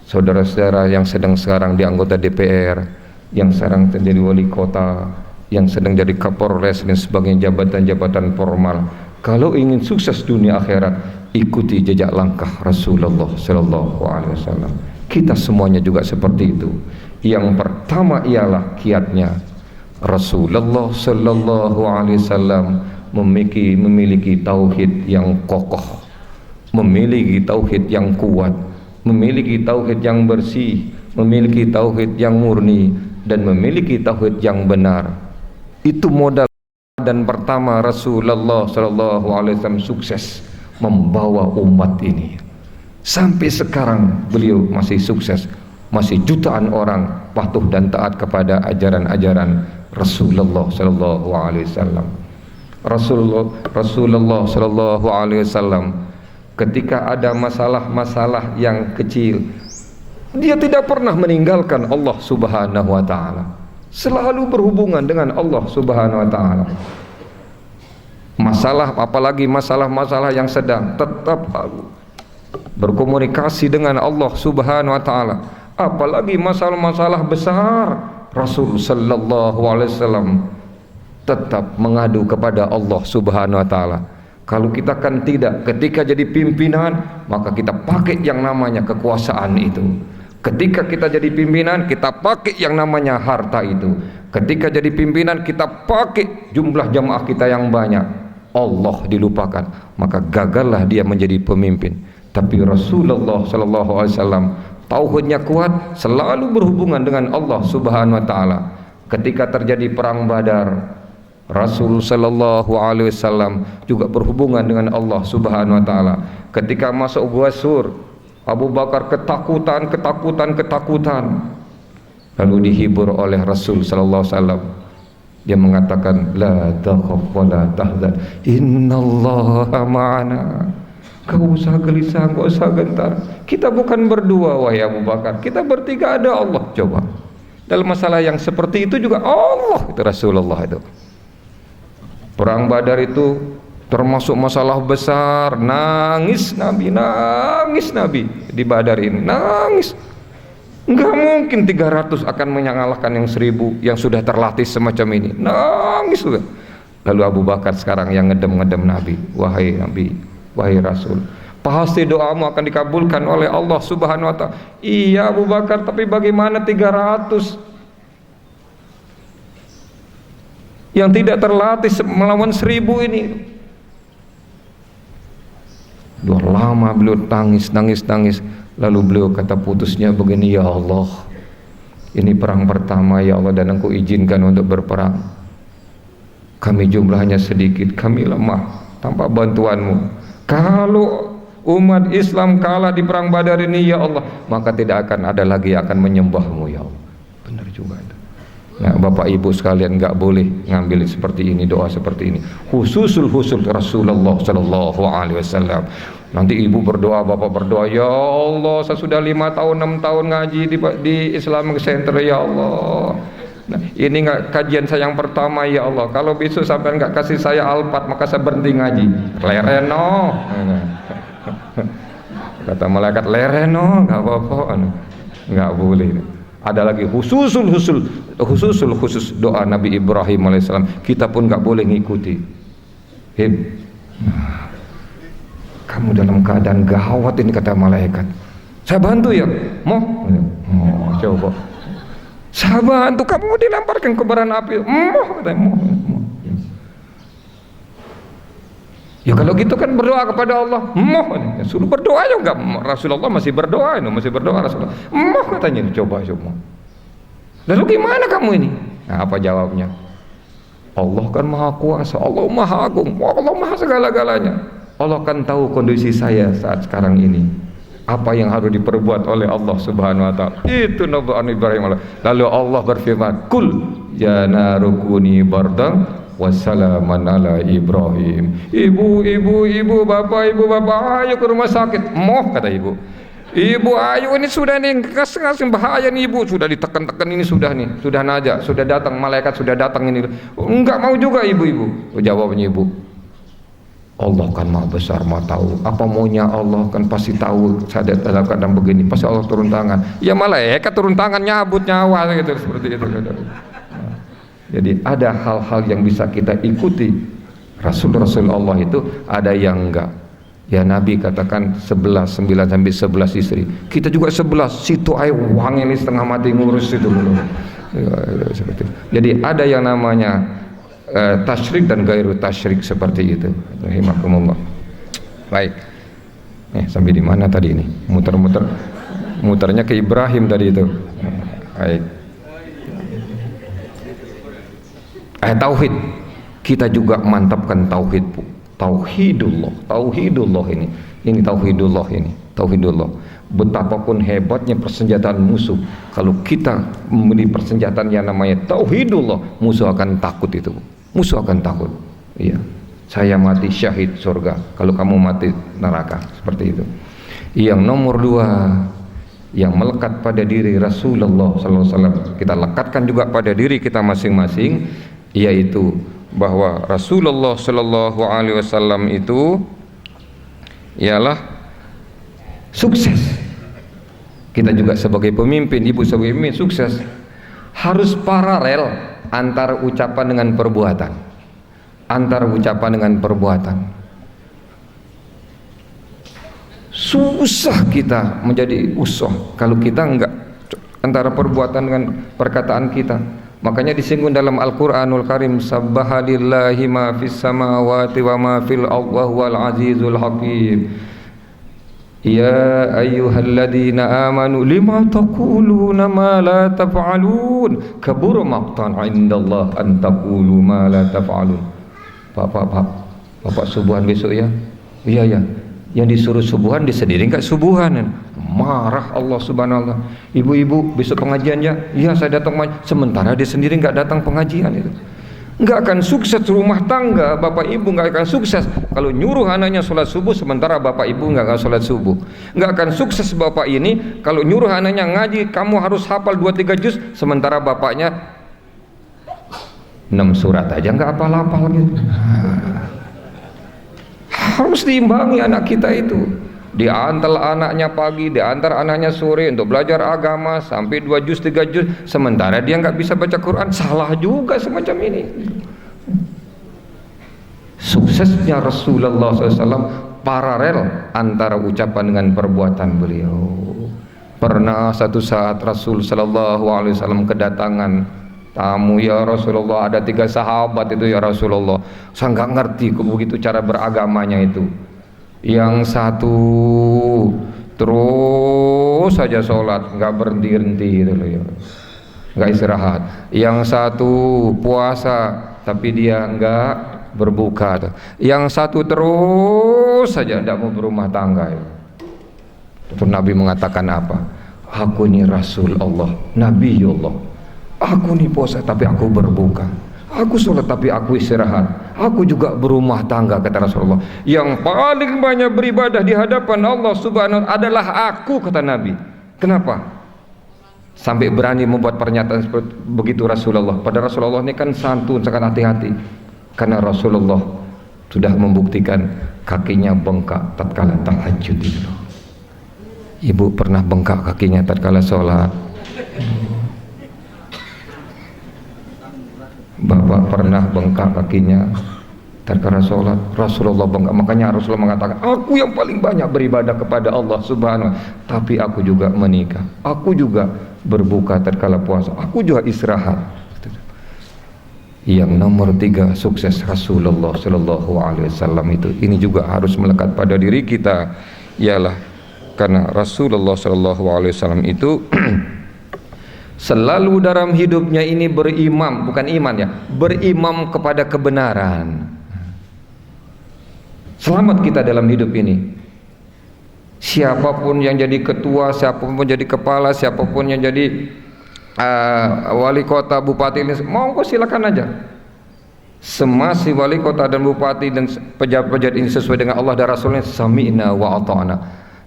Saudara-saudara yang sedang sekarang di anggota DPR, yang sekarang menjadi wali kota, yang sedang jadi Kapolres dan sebagainya, jabatan-jabatan formal, kalau ingin sukses dunia akhirat, ikuti jejak langkah Rasulullah Sallallahu Alaihi Wasallam. Kita semuanya juga seperti itu. Yang pertama ialah kiatnya Rasulullah sallallahu alaihi wasallam memiliki tauhid yang kokoh, memiliki tauhid yang kuat, memiliki tauhid yang bersih, memiliki tauhid yang murni, dan memiliki tauhid yang benar. Itu modal dan pertama Rasulullah sallallahu alaihi wasallam sukses membawa umat ini. Sampai sekarang beliau masih sukses, masih jutaan orang patuh dan taat kepada ajaran-ajaran Rasulullah sallallahu alaihi wasallam. Rasulullah sallallahu alaihi wasallam ketika ada masalah-masalah yang kecil, dia tidak pernah meninggalkan Allah Subhanahu wa taala. Selalu berhubungan dengan Allah Subhanahu wa taala. Masalah, apalagi masalah-masalah yang sedang, tetap berkomunikasi dengan Allah Subhanahu wa taala. Apalagi masalah-masalah besar, Rasul sallallahu alaihi wasallam tetap mengadu kepada Allah Subhanahu wa taala. Kalau kita kan tidak, ketika jadi pimpinan maka kita pakai yang namanya kekuasaan itu. Ketika kita jadi pimpinan kita pakai yang namanya harta itu. Ketika jadi pimpinan kita pakai jumlah jamaah kita yang banyak. Allah dilupakan, maka gagallah dia menjadi pemimpin. Tapi Rasulullah sallallahu alaihi wasallam tauhidnya kuat, selalu berhubungan dengan Allah Subhanahu wa taala. Ketika terjadi perang Badar, Rasul sallallahu alaihi wasallam juga berhubungan dengan Allah Subhanahu wa taala. Ketika masuk Gua Sur, Abu Bakar ketakutan. Lalu dihibur oleh Rasul sallallahu alaihi wasallam. Dia mengatakan, la takhaf wa la tahzan, innallaha ma'ana. Kau usah gelisah, kau usah gentar. Kita bukan berdua wahai Abu Bakar, kita bertiga, ada Allah. Coba dalam masalah yang seperti itu juga Allah itu Rasulullah itu. Perang Badar itu termasuk masalah besar. Nangis Nabi di Badar ini, nangis. Enggak mungkin 300 akan mengalahkan yang 1000 yang sudah terlatih semacam ini. Nangis juga. Lalu Abu Bakar sekarang yang ngedem Nabi, wahai Nabi, wahai Rasul, pasti doamu akan dikabulkan oleh Allah Subhanahu wa taala. Iya Abu Bakar, tapi bagaimana 300 yang tidak terlatih melawan 1000 ini? Luar lama beliau nangis. Lalu beliau kata putusnya begini, ya Allah, ini perang pertama ya Allah, dan Engkau izinkan untuk berperang. Kami jumlahnya sedikit, kami lemah tanpa bantuanmu. Kalau umat Islam kalah di perang Badar ini ya Allah, maka tidak akan ada lagi yang akan menyembahmu ya Allah. Benar juga itu. Nah, Bapak Ibu sekalian, nggak boleh ngambil seperti ini, doa seperti ini. Husul Rasulullah sallallahu alaihi wasallam. Nanti ibu berdoa, bapak berdoa, ya Allah, saya sudah 5 tahun 6 tahun ngaji di Islamic Center ya Allah. Nah, ini nggak kajian saya yang pertama ya Allah. Kalau besok sampai nggak kasih saya Alphard, maka saya berhenti ngaji. Lereno. Kata malaikat, lereno, nggak apa-apa, nggak boleh. Ada lagi khusus doa Nabi Ibrahim alaihissalam. Kita pun nggak boleh ngikuti. Kamu dalam keadaan gawat ini, kata malaikat. Saya bantu ya, mau coba. Saya bantu, kamu dilemparkan ke kobaran api. Mau. Ya kalau gitu kan berdoa kepada Allah. Suruh berdoa juga. Rasulullah masih berdoa Rasulullah. Katanya, coba. Lalu gimana kamu ini? Nah, apa jawabnya? Allah kan maha kuasa, Allah maha agung, Allah maha segala-galanya. Allah kan tahu kondisi saya saat sekarang ini, apa yang harus diperbuat oleh Allah Subhanahu wa taala. Itu Nabi Ibrahim. Lalu Allah berfirman, kul ya narukuni bardan wassalaman ala Ibrahim. Ibu bapak, ayo ke rumah sakit. Kata ibu, ayo, ini sudah nih, kasih bahaya nih ibu, sudah ditekan ini, sudah najak, sudah datang malaikat, sudah datang ini. Enggak mau juga ibu. Jawabnya ibu, Allah kan maha besar, maha tahu. Apa maunya Allah kan pasti tahu. Saya dalam keadaan begini, pasti Allah turun tangan. Ya malaikat turun tangan nyabut nyawa gitu, seperti itu. Jadi ada hal-hal yang bisa kita ikuti. Rasul Allah itu ada yang enggak. Ya Nabi katakan 11, 9 sampai 11 istri. Kita juga 11, situ air wangi ini setengah mati ngurus itu. Seperti itu. Jadi ada yang namanya tasyrik dan gairu tasyrik seperti itu. Rahimakumullah. Baik. Sampai di mana tadi ini? Muternya ke Ibrahim tadi itu. Baik. Tauhid. Kita juga mantapkan tauhid, Bu. Tauhidullah ini tauhidullah. Betapapun hebatnya persenjataan musuh, kalau kita membeli persenjataan yang namanya tauhidullah, musuh akan takut itu. Musuh akan takut. Iya. Saya mati syahid surga, kalau kamu mati neraka, seperti itu. Yang nomor 2, yang melekat pada diri Rasulullah SAW, kita lekatkan juga pada diri kita masing-masing, yaitu bahwa Rasulullah Shallallahu Alaihi Wasallam itu ialah sukses. Kita juga sebagai pemimpin, ibu sebagai pemimpin sukses, harus paralel antara ucapan dengan perbuatan. Susah kita menjadi usah kalau kita enggak antara perbuatan dengan perkataan kita. Makanya disinggung dalam Al-Qur'anul Karim, Sabbahalillahi ma fis samawati wa ma fil ardi wa huwal azizul hakim. Ya ayyuhalladzina amanu lima taquluna ma la taf'alun, kabura maqtan 'indallah an taqulu ma la taf'alun. Bapak subuhan besok ya? Iya ya. Yang disuruh subuhan dia sendiri enggak subuhan. Marah Allah subhanahu wa ta'ala. Ibu-ibu besok pengajian ya? Iya saya datang, sementara dia sendiri enggak datang pengajian itu. Enggak akan sukses rumah tangga, bapak ibu enggak akan sukses kalau nyuruh anaknya sholat subuh sementara bapak ibu enggak akan sholat subuh. Enggak akan sukses bapak ini kalau nyuruh anaknya ngaji, kamu harus hafal 2-3 juz sementara bapaknya 6 surat aja enggak hafal-hafal gitu. Harus diimbangi anak kita itu. Diantar anaknya pagi, diantar anaknya sore untuk belajar agama sampai 2 juz 3 juz, sementara dia nggak bisa baca Quran. Salah juga semacam ini. Suksesnya Rasulullah SAW paralel antara ucapan dengan perbuatan beliau. Pernah satu saat Rasul Sallallahu Alaihi Wasallam kedatangan tamu, ya Rasulullah, ada 3 sahabat itu ya Rasulullah, saya nggak ngerti begitu cara beragamanya itu. Yang satu terus saja sholat, nggak berhenti gitu loh ya, nggak istirahat. Yang satu puasa tapi dia nggak berbuka. Yang satu terus saja tidak mau berumah tangga ya. Terus Nabi mengatakan apa? Aku ini Rasul Allah, Nabi Allah. Aku ini puasa tapi aku berbuka. Aku sholat tapi aku istirahat. Aku juga berumah tangga, kata Rasulullah. Yang paling banyak beribadah di hadapan Allah Subhanahu wa ta'ala adalah aku, kata Nabi. Kenapa? Sampai berani membuat pernyataan seperti begitu Rasulullah. Pada Rasulullah ini kan santun, sangat hati-hati. Karena Rasulullah sudah membuktikan kakinya bengkak tatkala tahajud itu. Ibu pernah bengkak kakinya tatkala sholat? Bapak pernah bengkak kakinya tatkala sholat? Rasulullah bengkak. Makanya Rasulullah mengatakan, aku yang paling banyak beribadah kepada Allah Subhanahu wa ta'ala, tapi aku juga menikah, aku juga berbuka tatkala puasa, aku juga istirahat. Yang nomor 3 sukses Rasulullah Sallallahu Alaihi Wasallam itu, ini juga harus melekat pada diri kita, ialah karena Rasulullah Sallallahu Alaihi Wasallam itu selalu dalam hidupnya ini berimam, bukan iman ya, berimam kepada kebenaran. Selamat kita dalam hidup ini. Siapapun yang jadi ketua, siapapun jadi kepala, siapapun yang jadi wali kota, bupati ini, monggo silakan aja. Semasi wali kota dan bupati dan pejabat-pejabat ini sesuai dengan Allah dan Rasulnya, sami'na wa ata'na.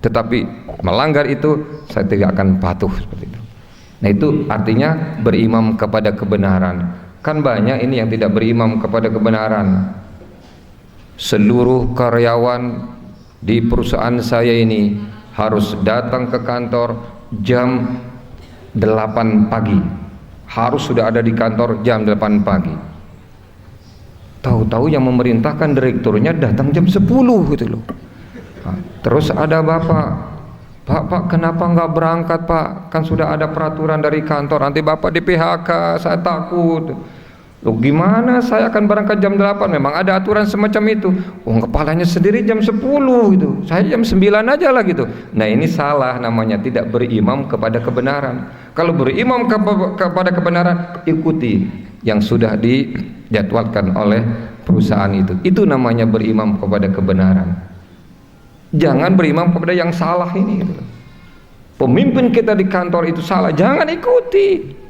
Tetapi melanggar itu, saya tidak akan patuh seperti itu. Nah itu artinya berimam kepada kebenaran. Kan banyak ini yang tidak berimam kepada kebenaran. Seluruh karyawan di perusahaan saya ini harus datang ke kantor jam 8 pagi. Harus sudah ada di kantor jam 8 pagi. Tahu-tahu yang memerintahkan direkturnya datang jam 10 gitu loh. Nah, terus ada bapak, Pak, kenapa nggak berangkat Pak? Kan sudah ada peraturan dari kantor, nanti Bapak di PHK, saya takut. Loh gimana saya akan berangkat jam 8? Memang ada aturan semacam itu. Oh kepalanya sendiri jam 10 gitu, saya jam 9 aja lah gitu. Nah ini salah namanya, tidak berimam kepada kebenaran. Kalau berimam kepada kebenaran, ikuti yang sudah dijadwalkan oleh perusahaan itu. Itu namanya berimam kepada kebenaran. Jangan berimam kepada yang salah ini gitu. Pemimpin kita di kantor itu salah, jangan ikuti.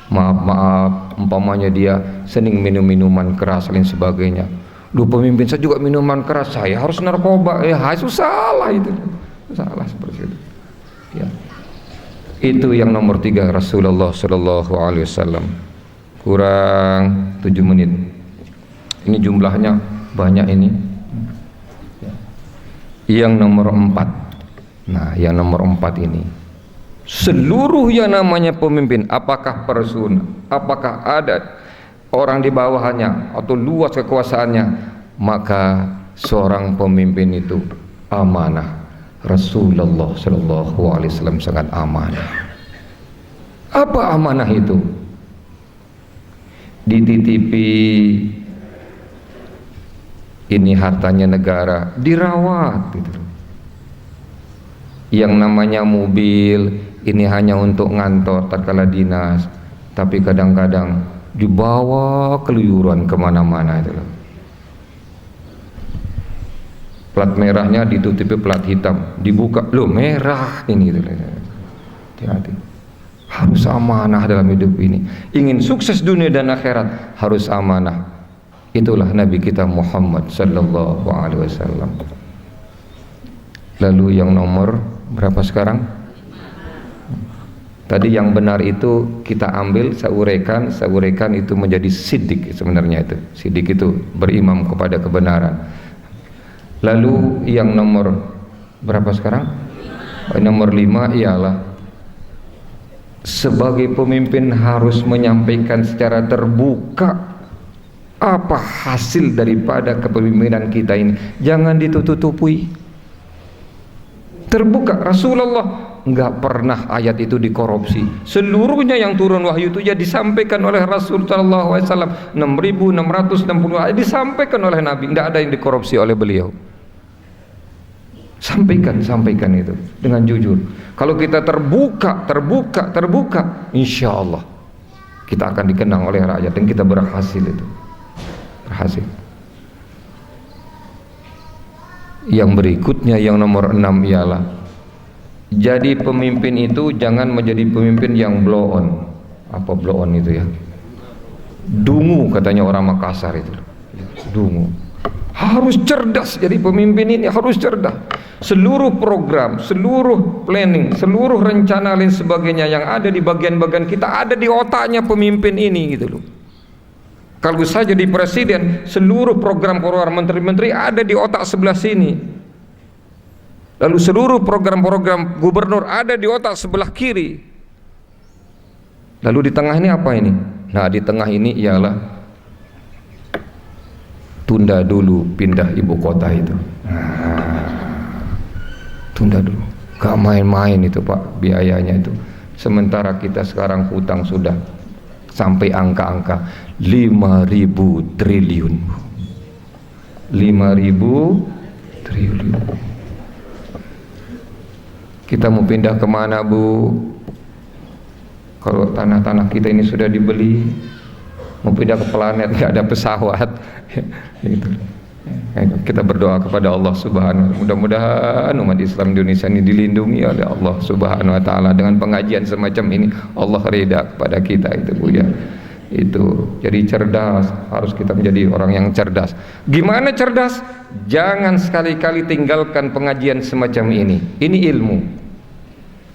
Maaf, umpamanya dia sering minum minuman keras dan sebagainya. Lu pemimpin saya juga minuman keras, saya harus narkoba. Itu salah itu. Salah seperti itu. Ya. Itu yang nomor 3 Rasulullah Shallallahu Alaihi Wasallam. Kurang 7 menit. Ini jumlahnya banyak ini. Yang nomor 4. Nah, yang nomor 4 ini, seluruh yang namanya pemimpin, apakah persona, apakah ada orang di bawahnya atau luas kekuasaannya, maka seorang pemimpin itu amanah. Rasulullah Shallallahu Alaihi Wasallam sangat amanah. Apa amanah itu? Dititipi ini hartanya negara, dirawat gitu. Yang namanya mobil ini hanya untuk ngantor tatkala dinas, tapi kadang-kadang dibawa keluyuran kemana-mana itu loh. Plat merahnya ditutupi plat hitam, dibuka, loh merah ini gitu. Hati-hati. Harus amanah dalam hidup ini. Ingin sukses dunia dan akhirat harus amanah. Itulah Nabi kita Muhammad Sallallahu Alaihi Wasallam. Lalu yang nomor berapa sekarang? Tadi yang benar itu kita ambil, saya uraikan itu menjadi siddiq sebenarnya itu. Siddiq itu berimam kepada kebenaran. Lalu yang nomor berapa sekarang? Nomor 5 ialah sebagai pemimpin harus menyampaikan secara terbuka apa hasil daripada kepemimpinan kita ini. Jangan ditutup-tutupi. Terbuka. Rasulullah enggak pernah ayat itu dikorupsi. Seluruhnya yang turun wahyu itu ya disampaikan oleh Rasul sallallahu alaihi wasallam. 6660 ayat disampaikan oleh Nabi, enggak ada yang dikorupsi oleh beliau. Sampaikan itu dengan jujur. Kalau kita terbuka, insya Allah kita akan dikenang oleh rakyat dan kita berhasil itu. Berhasil. Yang berikutnya yang nomor 6 ialah jadi pemimpin itu jangan menjadi pemimpin yang blow on. Apa blow on itu ya? Dungu katanya orang Makassar itu. Dungu. Harus cerdas, jadi pemimpin ini harus cerdas. Seluruh program, seluruh planning, seluruh rencana dan sebagainya yang ada di bagian-bagian kita ada di otaknya pemimpin ini gitu loh. Kalau saya jadi presiden, seluruh program-program menteri-menteri ada di otak sebelah sini. Lalu seluruh program-program gubernur ada di otak sebelah kiri. Lalu di tengah ini apa ini? Nah, di tengah ini ialah tunda dulu pindah ibu kota itu. Tunda dulu. Gak main-main itu Pak biayanya itu. Sementara kita sekarang hutang sudah sampai angka-angka 5.000 triliun. 5.000 triliun. Kita mau pindah kemana Bu? Kalau tanah-tanah kita ini sudah dibeli, mau pindah ke planet nggak ada pesawat. Gitu. Kita berdoa kepada Allah Subhanahu. Mudah-mudahan umat Islam di Indonesia ini dilindungi oleh Allah Subhanahu Wa Taala dengan pengajian semacam ini. Allah ridha kepada kita itu Bu ya. Itu jadi cerdas, harus kita menjadi orang yang cerdas. Gimana cerdas? Jangan sekali-kali tinggalkan pengajian semacam ini. Ini ilmu.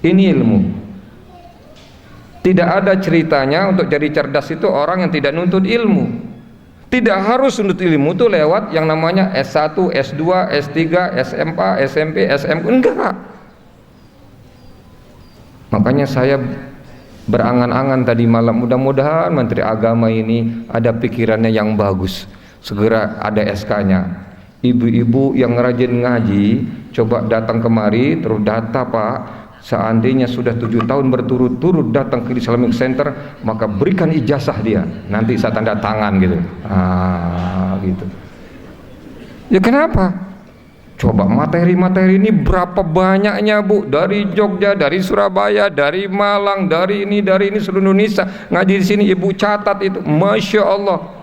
Ini ilmu. Tidak ada ceritanya untuk jadi cerdas itu orang yang tidak nuntut ilmu. Tidak harus nuntut ilmu itu lewat yang namanya S1, S2, S3, SMA, SMP, SMP. Enggak. Makanya saya berangan-angan tadi malam, mudah-mudahan Menteri Agama ini ada pikirannya yang bagus, segera ada SK-nya. Ibu-ibu yang rajin ngaji, coba datang kemari, terus data Pak, seandainya sudah 7 tahun berturut-turut datang ke Islamic Center, maka berikan ijazah dia, nanti saya tanda tangan gitu. Gitu. Ya kenapa? Coba materi-materi ini berapa banyaknya Bu, dari Jogja, dari Surabaya, dari Malang, dari ini seluruh Indonesia ngaji di sini. Ibu catat itu, Masya Allah.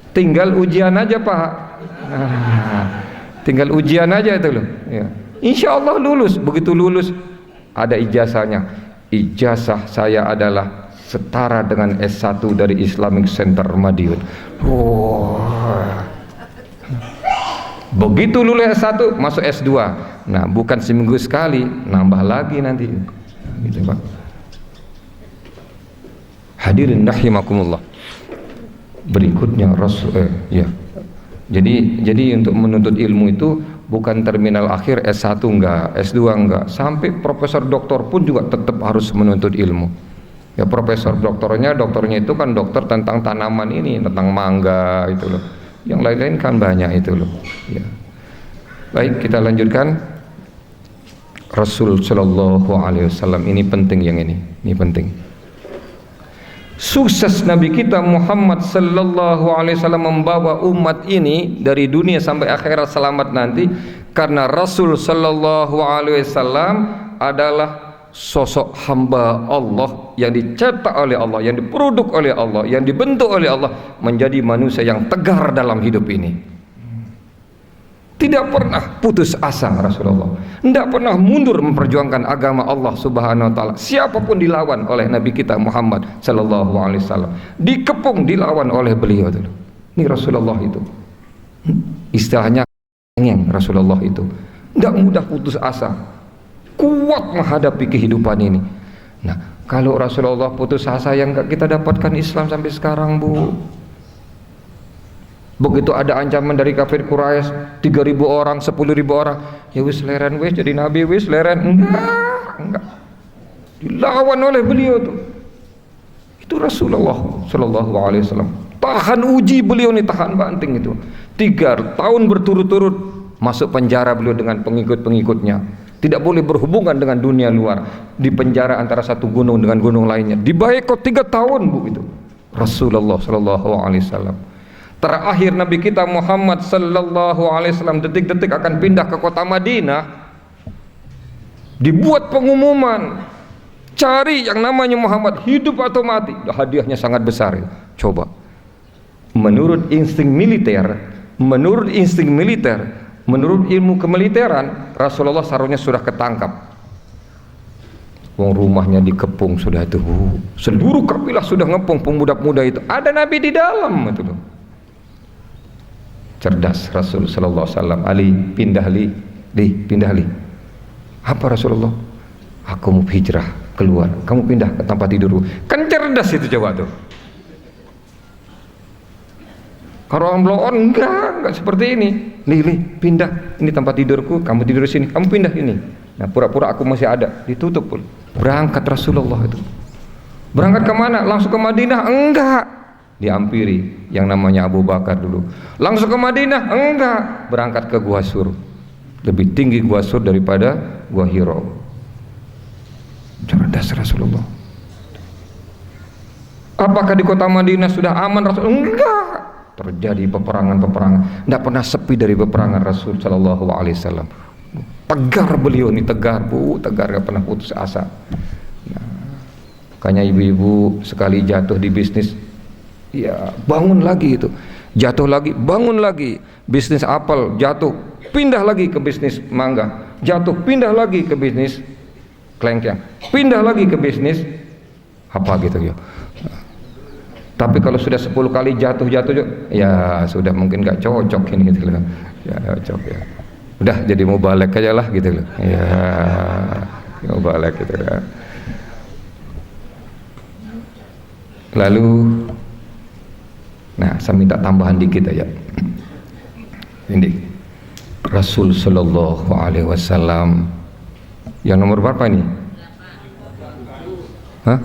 Tinggal ujian aja Pak. Tinggal ujian aja itu loh. Ya. Insya Allah lulus. Begitu lulus ada ijazahnya. Ijazah saya adalah setara dengan S1 dari Islamic Center Madiun. Begitu lulus S1 masuk S2. Nah, bukan seminggu sekali, nambah lagi nanti. Gitu, Pak. Hadirin rahimakumullah. Berikutnya Jadi untuk menuntut ilmu itu bukan terminal akhir S1 enggak, S2 enggak, sampai profesor doktor pun juga tetap harus menuntut ilmu. Ya profesor doktornya itu kan dokter tentang tanaman ini, tentang mangga itu loh. Yang lain-lain kan banyak itu loh. Ya. Baik, kita lanjutkan. Rasul Shallallahu Alaihi Wasallam ini penting, yang ini penting. Sukses Nabi kita Muhammad Sallallahu Alaihi Wasallam membawa umat ini dari dunia sampai akhirat selamat nanti, karena Rasul Sallallahu Alaihi Wasallam adalah sosok hamba Allah yang dicetak oleh Allah, yang diproduk oleh Allah, yang dibentuk oleh Allah menjadi manusia yang tegar dalam hidup ini. Tidak pernah putus asa Rasulullah, tidak pernah mundur memperjuangkan agama Allah Subhanahu wa taala. Siapapun dilawan oleh Nabi kita Muhammad sallallahu alaihi wasallam, dikepung, dilawan oleh beliau itu. Ini Rasulullah itu. Istilahnya Rasulullah itu. Tidak mudah putus asa. Kuat menghadapi kehidupan ini. Nah, kalau Rasulullah putus asa, yang kita dapatkan Islam sampai sekarang, Bu. Begitu ada ancaman dari kafir Quraisy, 3.000 orang, 10.000 orang, ya wis leren wis jadi nabi wis leren. Enggak. Dilawan oleh beliau tuh. Itu Rasulullah sallallahu alaihi wasallam. Tahan uji beliau nih, tahan banting itu. 3 tahun berturut-turut masuk penjara beliau dengan pengikut-pengikutnya. Tidak boleh berhubungan dengan dunia luar. Di penjara antara satu gunung dengan gunung lainnya. Dibaikot 3 tahun, Bu, itu. Rasulullah sallallahu alaihi wasallam. Terakhir Nabi kita Muhammad sallallahu alaihi wasallam detik-detik akan pindah ke kota Madinah, dibuat pengumuman, cari yang namanya Muhammad, hidup atau mati. Hadiahnya sangat besar. Coba, menurut insting militer, menurut ilmu kemiliteran, Rasulullah seharusnya sudah ketangkap. Wong rumahnya dikepung sudah itu, seluruh kabilah sudah ngepung pemuda-pemuda itu. Ada Nabi di dalam itu loh. Cerdas Rasul sallallahu alaihi wasallam. Ali, pindah li. Apa Rasulullah? Aku mau hijrah keluar, kamu pindah ke tempat tidurku. Kan cerdas itu, coba tuh. Kalau orang bloon enggak seperti ini. Li, pindah, ini tempat tidurku, kamu tidur di sini, kamu pindah ini. Nah, pura-pura aku masih ada, ditutup pun. Berangkat Rasulullah itu. Berangkat kemana? Langsung ke Madinah? Enggak. Diampiri yang namanya Abu Bakar dulu. Langsung ke Madinah? Enggak. Berangkat ke Gua Sur. Lebih tinggi Gua Sur daripada Gua Hiro. Cerdas Rasulullah. Apakah di kota Madinah sudah aman Rasul? Enggak. Terjadi peperangan. Tidak pernah sepi dari peperangan Rasul sallallahu alaihi wasallam. Tegar beliau ini, tegar, Bu, tegar, gak pernah putus asa. Nah, makanya ibu-ibu sekali jatuh di bisnis, ya bangun lagi itu, jatuh lagi, bangun lagi. Bisnis apel jatuh, pindah lagi ke bisnis mangga, jatuh, pindah lagi ke bisnis kelengkeng, pindah lagi ke bisnis apa gitu ya. Tapi kalau sudah 10 kali jatuh ya sudah mungkin gak cocok ini gitu loh. Ya cocok ya. Udah jadi mau balik aja lah gitu loh. Ya mau balik gitu ya. Lalu, nah saya minta tambahan dikit aja. Ini Rasul sallallahu alaihi wasallam yang nomor berapa ini? Hah?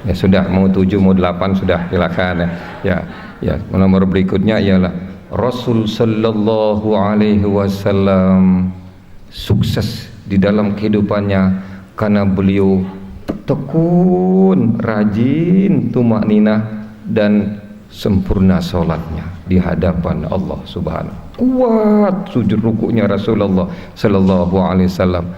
Ya sudah, mau 7 mau 8 sudah, silakan ya. Ya nomor berikutnya ialah Rasul sallallahu alaihi wasallam sukses di dalam kehidupannya karena beliau tekun, rajin, tumakninah dan sempurna sholatnya di hadapan Allah Subhanahu. Kuat sujud rukuknya Rasulullah sallallahu alaihi wasallam.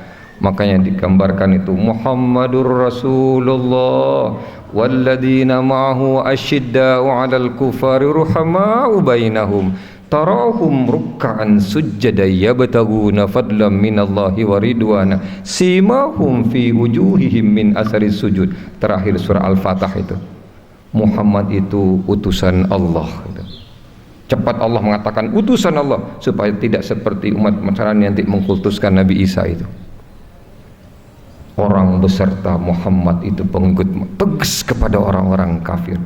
Makanya digambarkan itu Muhammadur Rasulullah walladzina ma'ahu asyidda'u 'alal kufari ruhama'u bainahum tarahum ruk'an sujjada yabtaguna fadlan minallahi wa ridwana simahum fi wujuhihim min asari sujud. Terakhir surah Al-Fatah itu. Muhammad itu utusan Allah. Cepat Allah mengatakan utusan Allah supaya tidak seperti umat Nasrani nanti mengkultuskan Nabi Isa itu. Orang beserta Muhammad itu pengikut tegas kepada orang-orang kafir.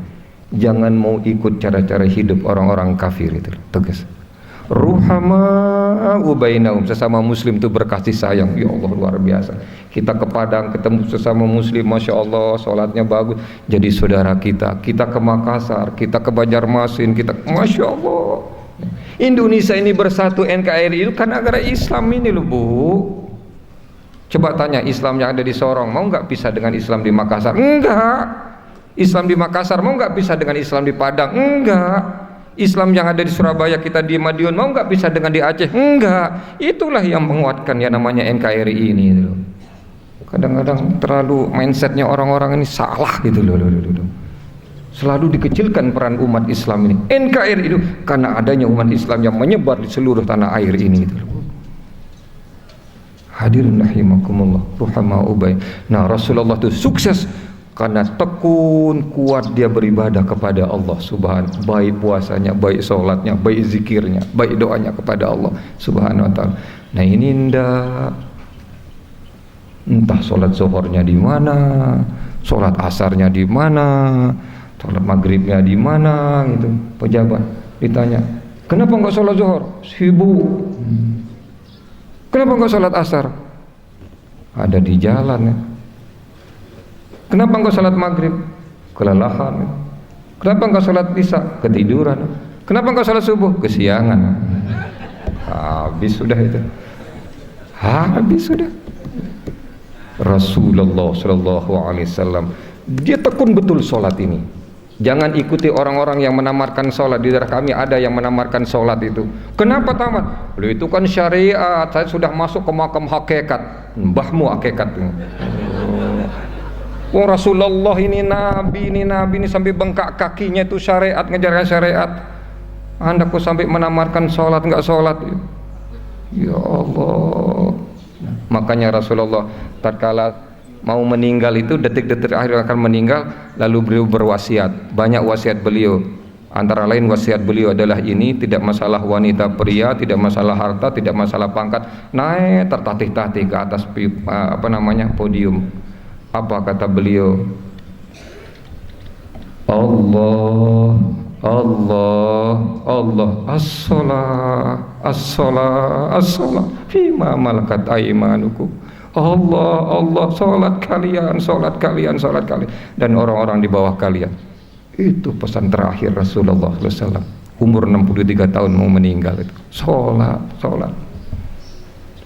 Jangan mau ikut cara-cara hidup orang-orang kafir itu, tegas. Ruhama'u bainahum, sesama muslim itu berkasih sayang. Ya Allah, luar biasa. Kita ke Padang ketemu sesama muslim, Masya Allah, sholatnya bagus, jadi saudara kita. Kita ke Makassar, kita ke Banjarmasin, kita, Masya Allah. Indonesia ini bersatu NKRI itu kan negara Islam ini loh Bu. Coba tanya Islam yang ada di Sorong mau nggak pisah dengan Islam di Makassar? Enggak. Islam di Makassar mau nggak pisah dengan Islam di Padang? Enggak. Islam yang ada di Surabaya kita di Madiun mau nggak pisah dengan di Aceh? Enggak. Itulah yang menguatkan yang namanya NKRI ini. Kadang-kadang terlalu mindsetnya orang-orang ini salah gitu loh. Selalu dikecilkan peran umat Islam ini. NKRI itu karena adanya umat Islam yang menyebar di seluruh tanah air ini gitu loh. Hadirin rahimakumullah, ruhama'u bain. Nah, Rasulullah itu sukses karena tekun kuat dia beribadah kepada Allah Subhanahu, baik puasanya, baik sholatnya, baik zikirnya, baik doanya kepada Allah Subhanahu wa ta'ala. Nah ini entah sholat zuhurnya di mana, sholat asarnya di mana, sholat maghribnya di mana gitu. Pejabat ditanya, kenapa enggak sholat zuhur? Sibuk. Kenapa enggak sholat asar? Ada di jalan ya. Kenapa enggak sholat maghrib? Kelelahan ya. Kenapa enggak sholat isya? Ketiduran. Kenapa enggak sholat subuh? Kesiangan. Habis sudah itu. Habis sudah. Rasulullah sallallahu alaihi wasallam dia tekun betul sholat ini. Jangan ikuti orang-orang yang menamarkan sholat. Di daerah kami ada yang menamarkan sholat itu. Kenapa tamat? Loh itu kan syariat. Saya sudah masuk ke makam hakikat. Mbahmu hakikat. Oh Rasulullah ini nabi ini sampai bengkak kakinya itu syariat, ngejarkan syariat. Anda kok sampai menamarkan sholat nggak sholat? Ya Allah. Makanya Rasulullah tatkala mau meninggal itu detik-detik akhir akan meninggal, lalu beliau berwasiat. Banyak wasiat beliau. Antara lain wasiat beliau adalah ini, tidak masalah wanita pria, tidak masalah harta, tidak masalah pangkat, naik tertatih-tatih ke atas podium. Apa kata beliau? Allah as-salah fima malakat aimanukum. Allah, salat kalian dan orang-orang di bawah kalian. Itu pesan terakhir Rasulullah SAW. Umur 63 tahun mau meninggal itu. Salat.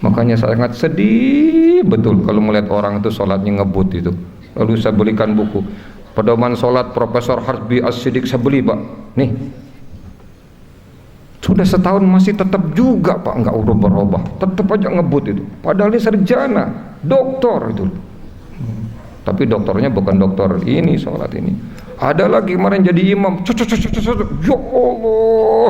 Makanya sangat sedih betul kalau melihat orang itu salatnya ngebut itu. Lalu saya belikan buku Pedoman Salat Profesor Harbi As-Siddiq, saya beli Pak. Nih. Sudah setahun masih tetap juga Pak, nggak berubah, tetap aja ngebut itu. Padahal ini sarjana, doktor itu. Tapi doktornya bukan dokter ini sholat ini. Ada lagi kemarin jadi imam, ya Allah,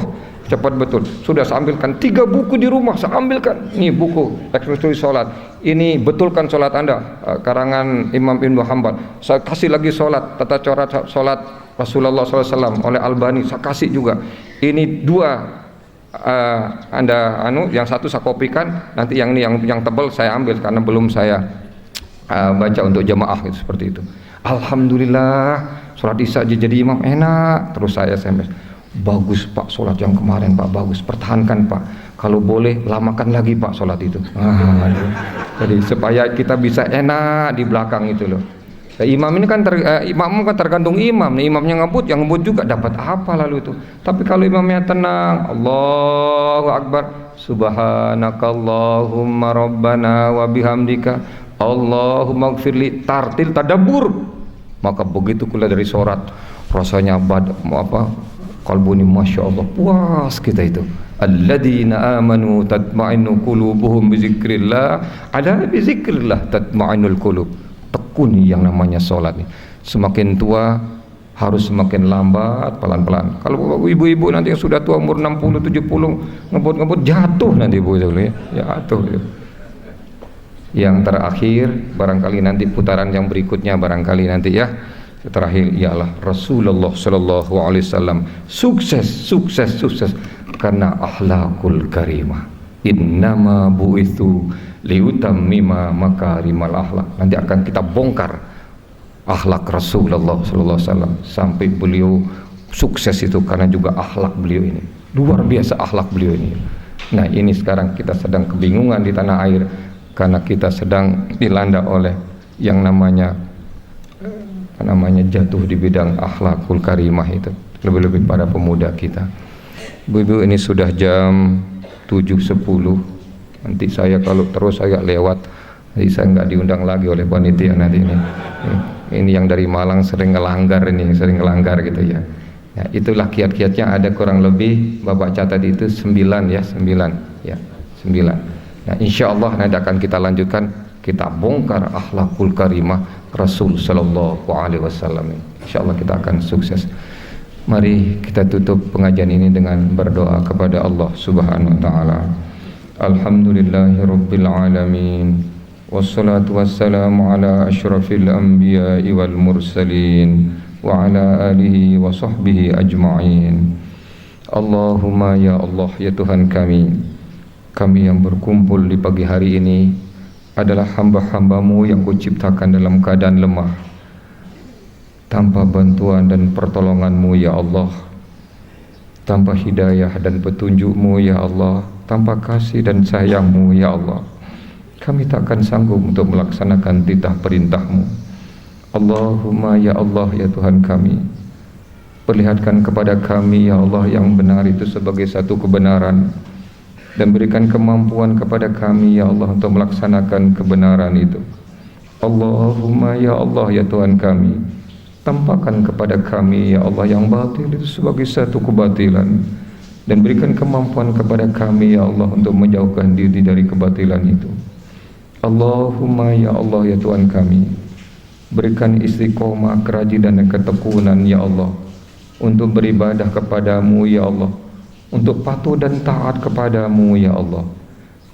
cepat betul. Sudah saya ambilkan 3 buku di rumah, saya ambilkan. Nih buku eksekusi sholat. Ini betulkan sholat Anda, karangan Imam Ibnu Hanbal. Saya kasih lagi sholat, tata cara sholat Rasulullah SAW oleh Albani, saya kasih juga. Ini 2. Anda yang satu saya kopikan, nanti yang ini yang tebal saya ambil karena belum saya baca untuk jamaah gitu, seperti itu. Alhamdulillah sholat isya jadi imam enak. Terus saya SMS, bagus Pak sholat yang kemarin Pak, bagus, pertahankan Pak, kalau boleh lamakan lagi Pak sholat itu. Jadi supaya kita bisa enak di belakang itu loh. Imam ini kan imam kan tergantung imam. Nih, imamnya ngebut, yang ngebut juga dapat apa lalu itu. Tapi kalau imamnya tenang, Allahu Akbar, Subhanakallahumma rabbana wa bihamdika, Allahumma gfirli, tartil tadabbur. Maka begitu keluar dari sholat, rasanya kalbuni masya Allah, puas kita itu. Alladzina amanu tatma'innu qulubuhum bizikrillah, ala bizikrillah tatma'innul qulub. Tekuni yang namanya sholat nih. Semakin tua harus semakin lambat, pelan-pelan. Kalau ibu-ibu nanti yang sudah tua umur 60, 70 ngebut jatuh nanti ibu itu ya, jatuh. Yang terakhir barangkali nanti putaran yang berikutnya barangkali nanti ya. Terakhir ialah Rasulullah sallallahu alaihi wasallam sukses karena akhlakul karimah. Innama bu'itsu liutammima makarimal akhlak. Nanti akan kita bongkar akhlak Rasulullah sallallahu alaihi wasallam sampai beliau sukses itu karena juga akhlak beliau ini. Luar biasa akhlak beliau ini. Nah, ini sekarang kita sedang kebingungan di tanah air karena kita sedang dilanda oleh yang namanya jatuh di bidang akhlakul karimah itu, lebih-lebih pada pemuda kita. Ibu-ibu, ini sudah jam 7.10. Nanti saya kalau terus saya lewat, jadi saya nggak diundang lagi oleh panitia nanti ini. Ini yang dari Malang sering ngelanggar gitu ya. Ya, itulah kiat-kiatnya, ada kurang lebih Bapak catat itu 9 ya, 9. Nah, insya Allah nanti akan kita lanjutkan, kita bongkar akhlakul karimah Rasul sallallahu alaihi wasallam. Insya Allah kita akan sukses. Mari kita tutup pengajian ini dengan berdoa kepada Allah Subhanahu wa taala. Alhamdulillahirabbil alamin. Wassalatu wassalamu ala asyrafil anbiya'i wal mursalin wa ala alihi wa sahbihi ajma'in. Allahumma ya Allah, ya Tuhan kami yang berkumpul di pagi hari ini adalah hamba-hambamu yang Kau ciptakan dalam keadaan lemah, tanpa bantuan dan pertolonganmu ya Allah, tanpa hidayah dan petunjukmu ya Allah, tanpa kasih dan sayangmu ya Allah, kami tak akan sanggup untuk melaksanakan titah perintahmu. Allahumma ya Allah, ya Tuhan kami, perlihatkan kepada kami ya Allah yang benar itu sebagai satu kebenaran, dan berikan kemampuan kepada kami ya Allah untuk melaksanakan kebenaran itu. Allahumma ya Allah, ya Tuhan kami, tampakkan kepada kami ya Allah yang batil itu sebagai satu kebatilan, dan berikan kemampuan kepada kami ya Allah untuk menjauhkan diri dari kebatilan itu. Allahumma ya Allah, ya Tuhan kami, berikan istiqomah, kerajinan dan ketekunan ya Allah untuk beribadah kepadamu ya Allah, untuk patuh dan taat kepadamu ya Allah.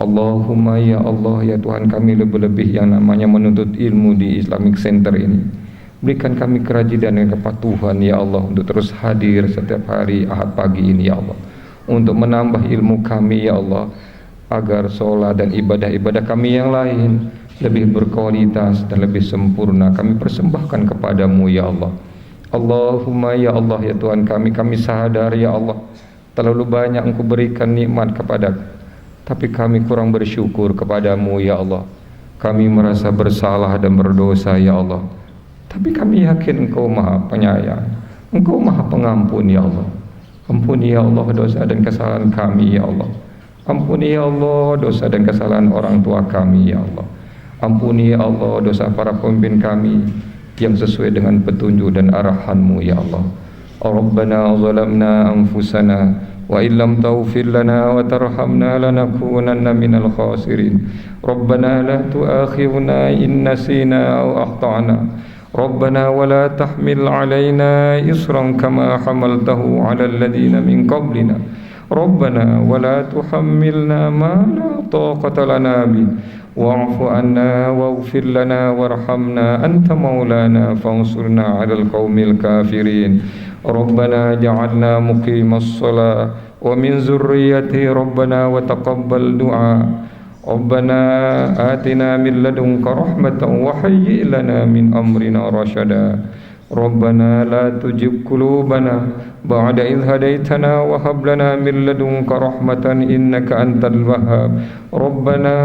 Allahumma ya Allah, ya Tuhan kami, lebih-lebih yang namanya menuntut ilmu di Islamic Center ini, berikan kami kerajinan dan kepatuhan ya Allah untuk terus hadir setiap hari Ahad pagi ini ya Allah, untuk menambah ilmu kami ya Allah, agar sholat dan ibadah-ibadah kami yang lain lebih berkualitas dan lebih sempurna kami persembahkan kepadamu ya Allah. Allahumma ya Allah, ya Tuhan kami sadar ya Allah, terlalu banyak Engkau berikan nikmat kepada, tapi kami kurang bersyukur kepadamu ya Allah. Kami merasa bersalah dan berdosa ya Allah, tapi kami yakin Engkau Maha Penyayang, Engkau Maha Pengampun ya Allah. Ampuni ya Allah dosa dan kesalahan kami ya Allah. Ampuni ya Allah dosa dan kesalahan orang tua kami ya Allah. Ampuni ya Allah dosa para pemimpin kami yang sesuai dengan petunjuk dan arahan-Mu ya Allah. Rabbana zalamna anfusana wa illam taghfir lana wa tarhamna lanakunanna minal khasirin. Rabbana la tu'akhidhna in nasina aw akhtana. Rabbana wa la tahmil 'alaina isran kama hamaltahu 'alal ladzina min qablina. Rabbana wa la tuhammilna ma la taqata lana bih. Wa'fu anna waghfir lana warhamna anta maulana fansurna 'alal qaumil kafirin. Rabbana ja'alna muqimas shalah wa min zurriyyati Rabbana wa taqabbal du'a. Rabbana atina min ladunka rahmatan wa hayyi' lana min amrina rasyada. ربنا لا تزغ قلوبنا بعد إذ هديتنا وهب لنا من لدنك رحمة إنك أنت الوهاب ربنا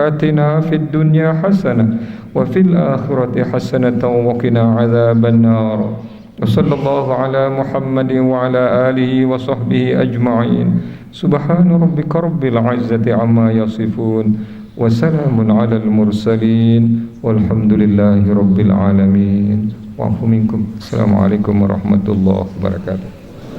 آتنا في الدنيا حسنة وفي الآخرة حسنة وقنا عذاب النار وصلى الله على محمد وعلى آله وصحبه أجمعين سبحان ربك رب العزة عما يصفون وسلام على المرسلين والحمد لله رب العالمين. Wa'afu minkum. Assalamualaikum warahmatullahi wabarakatuh.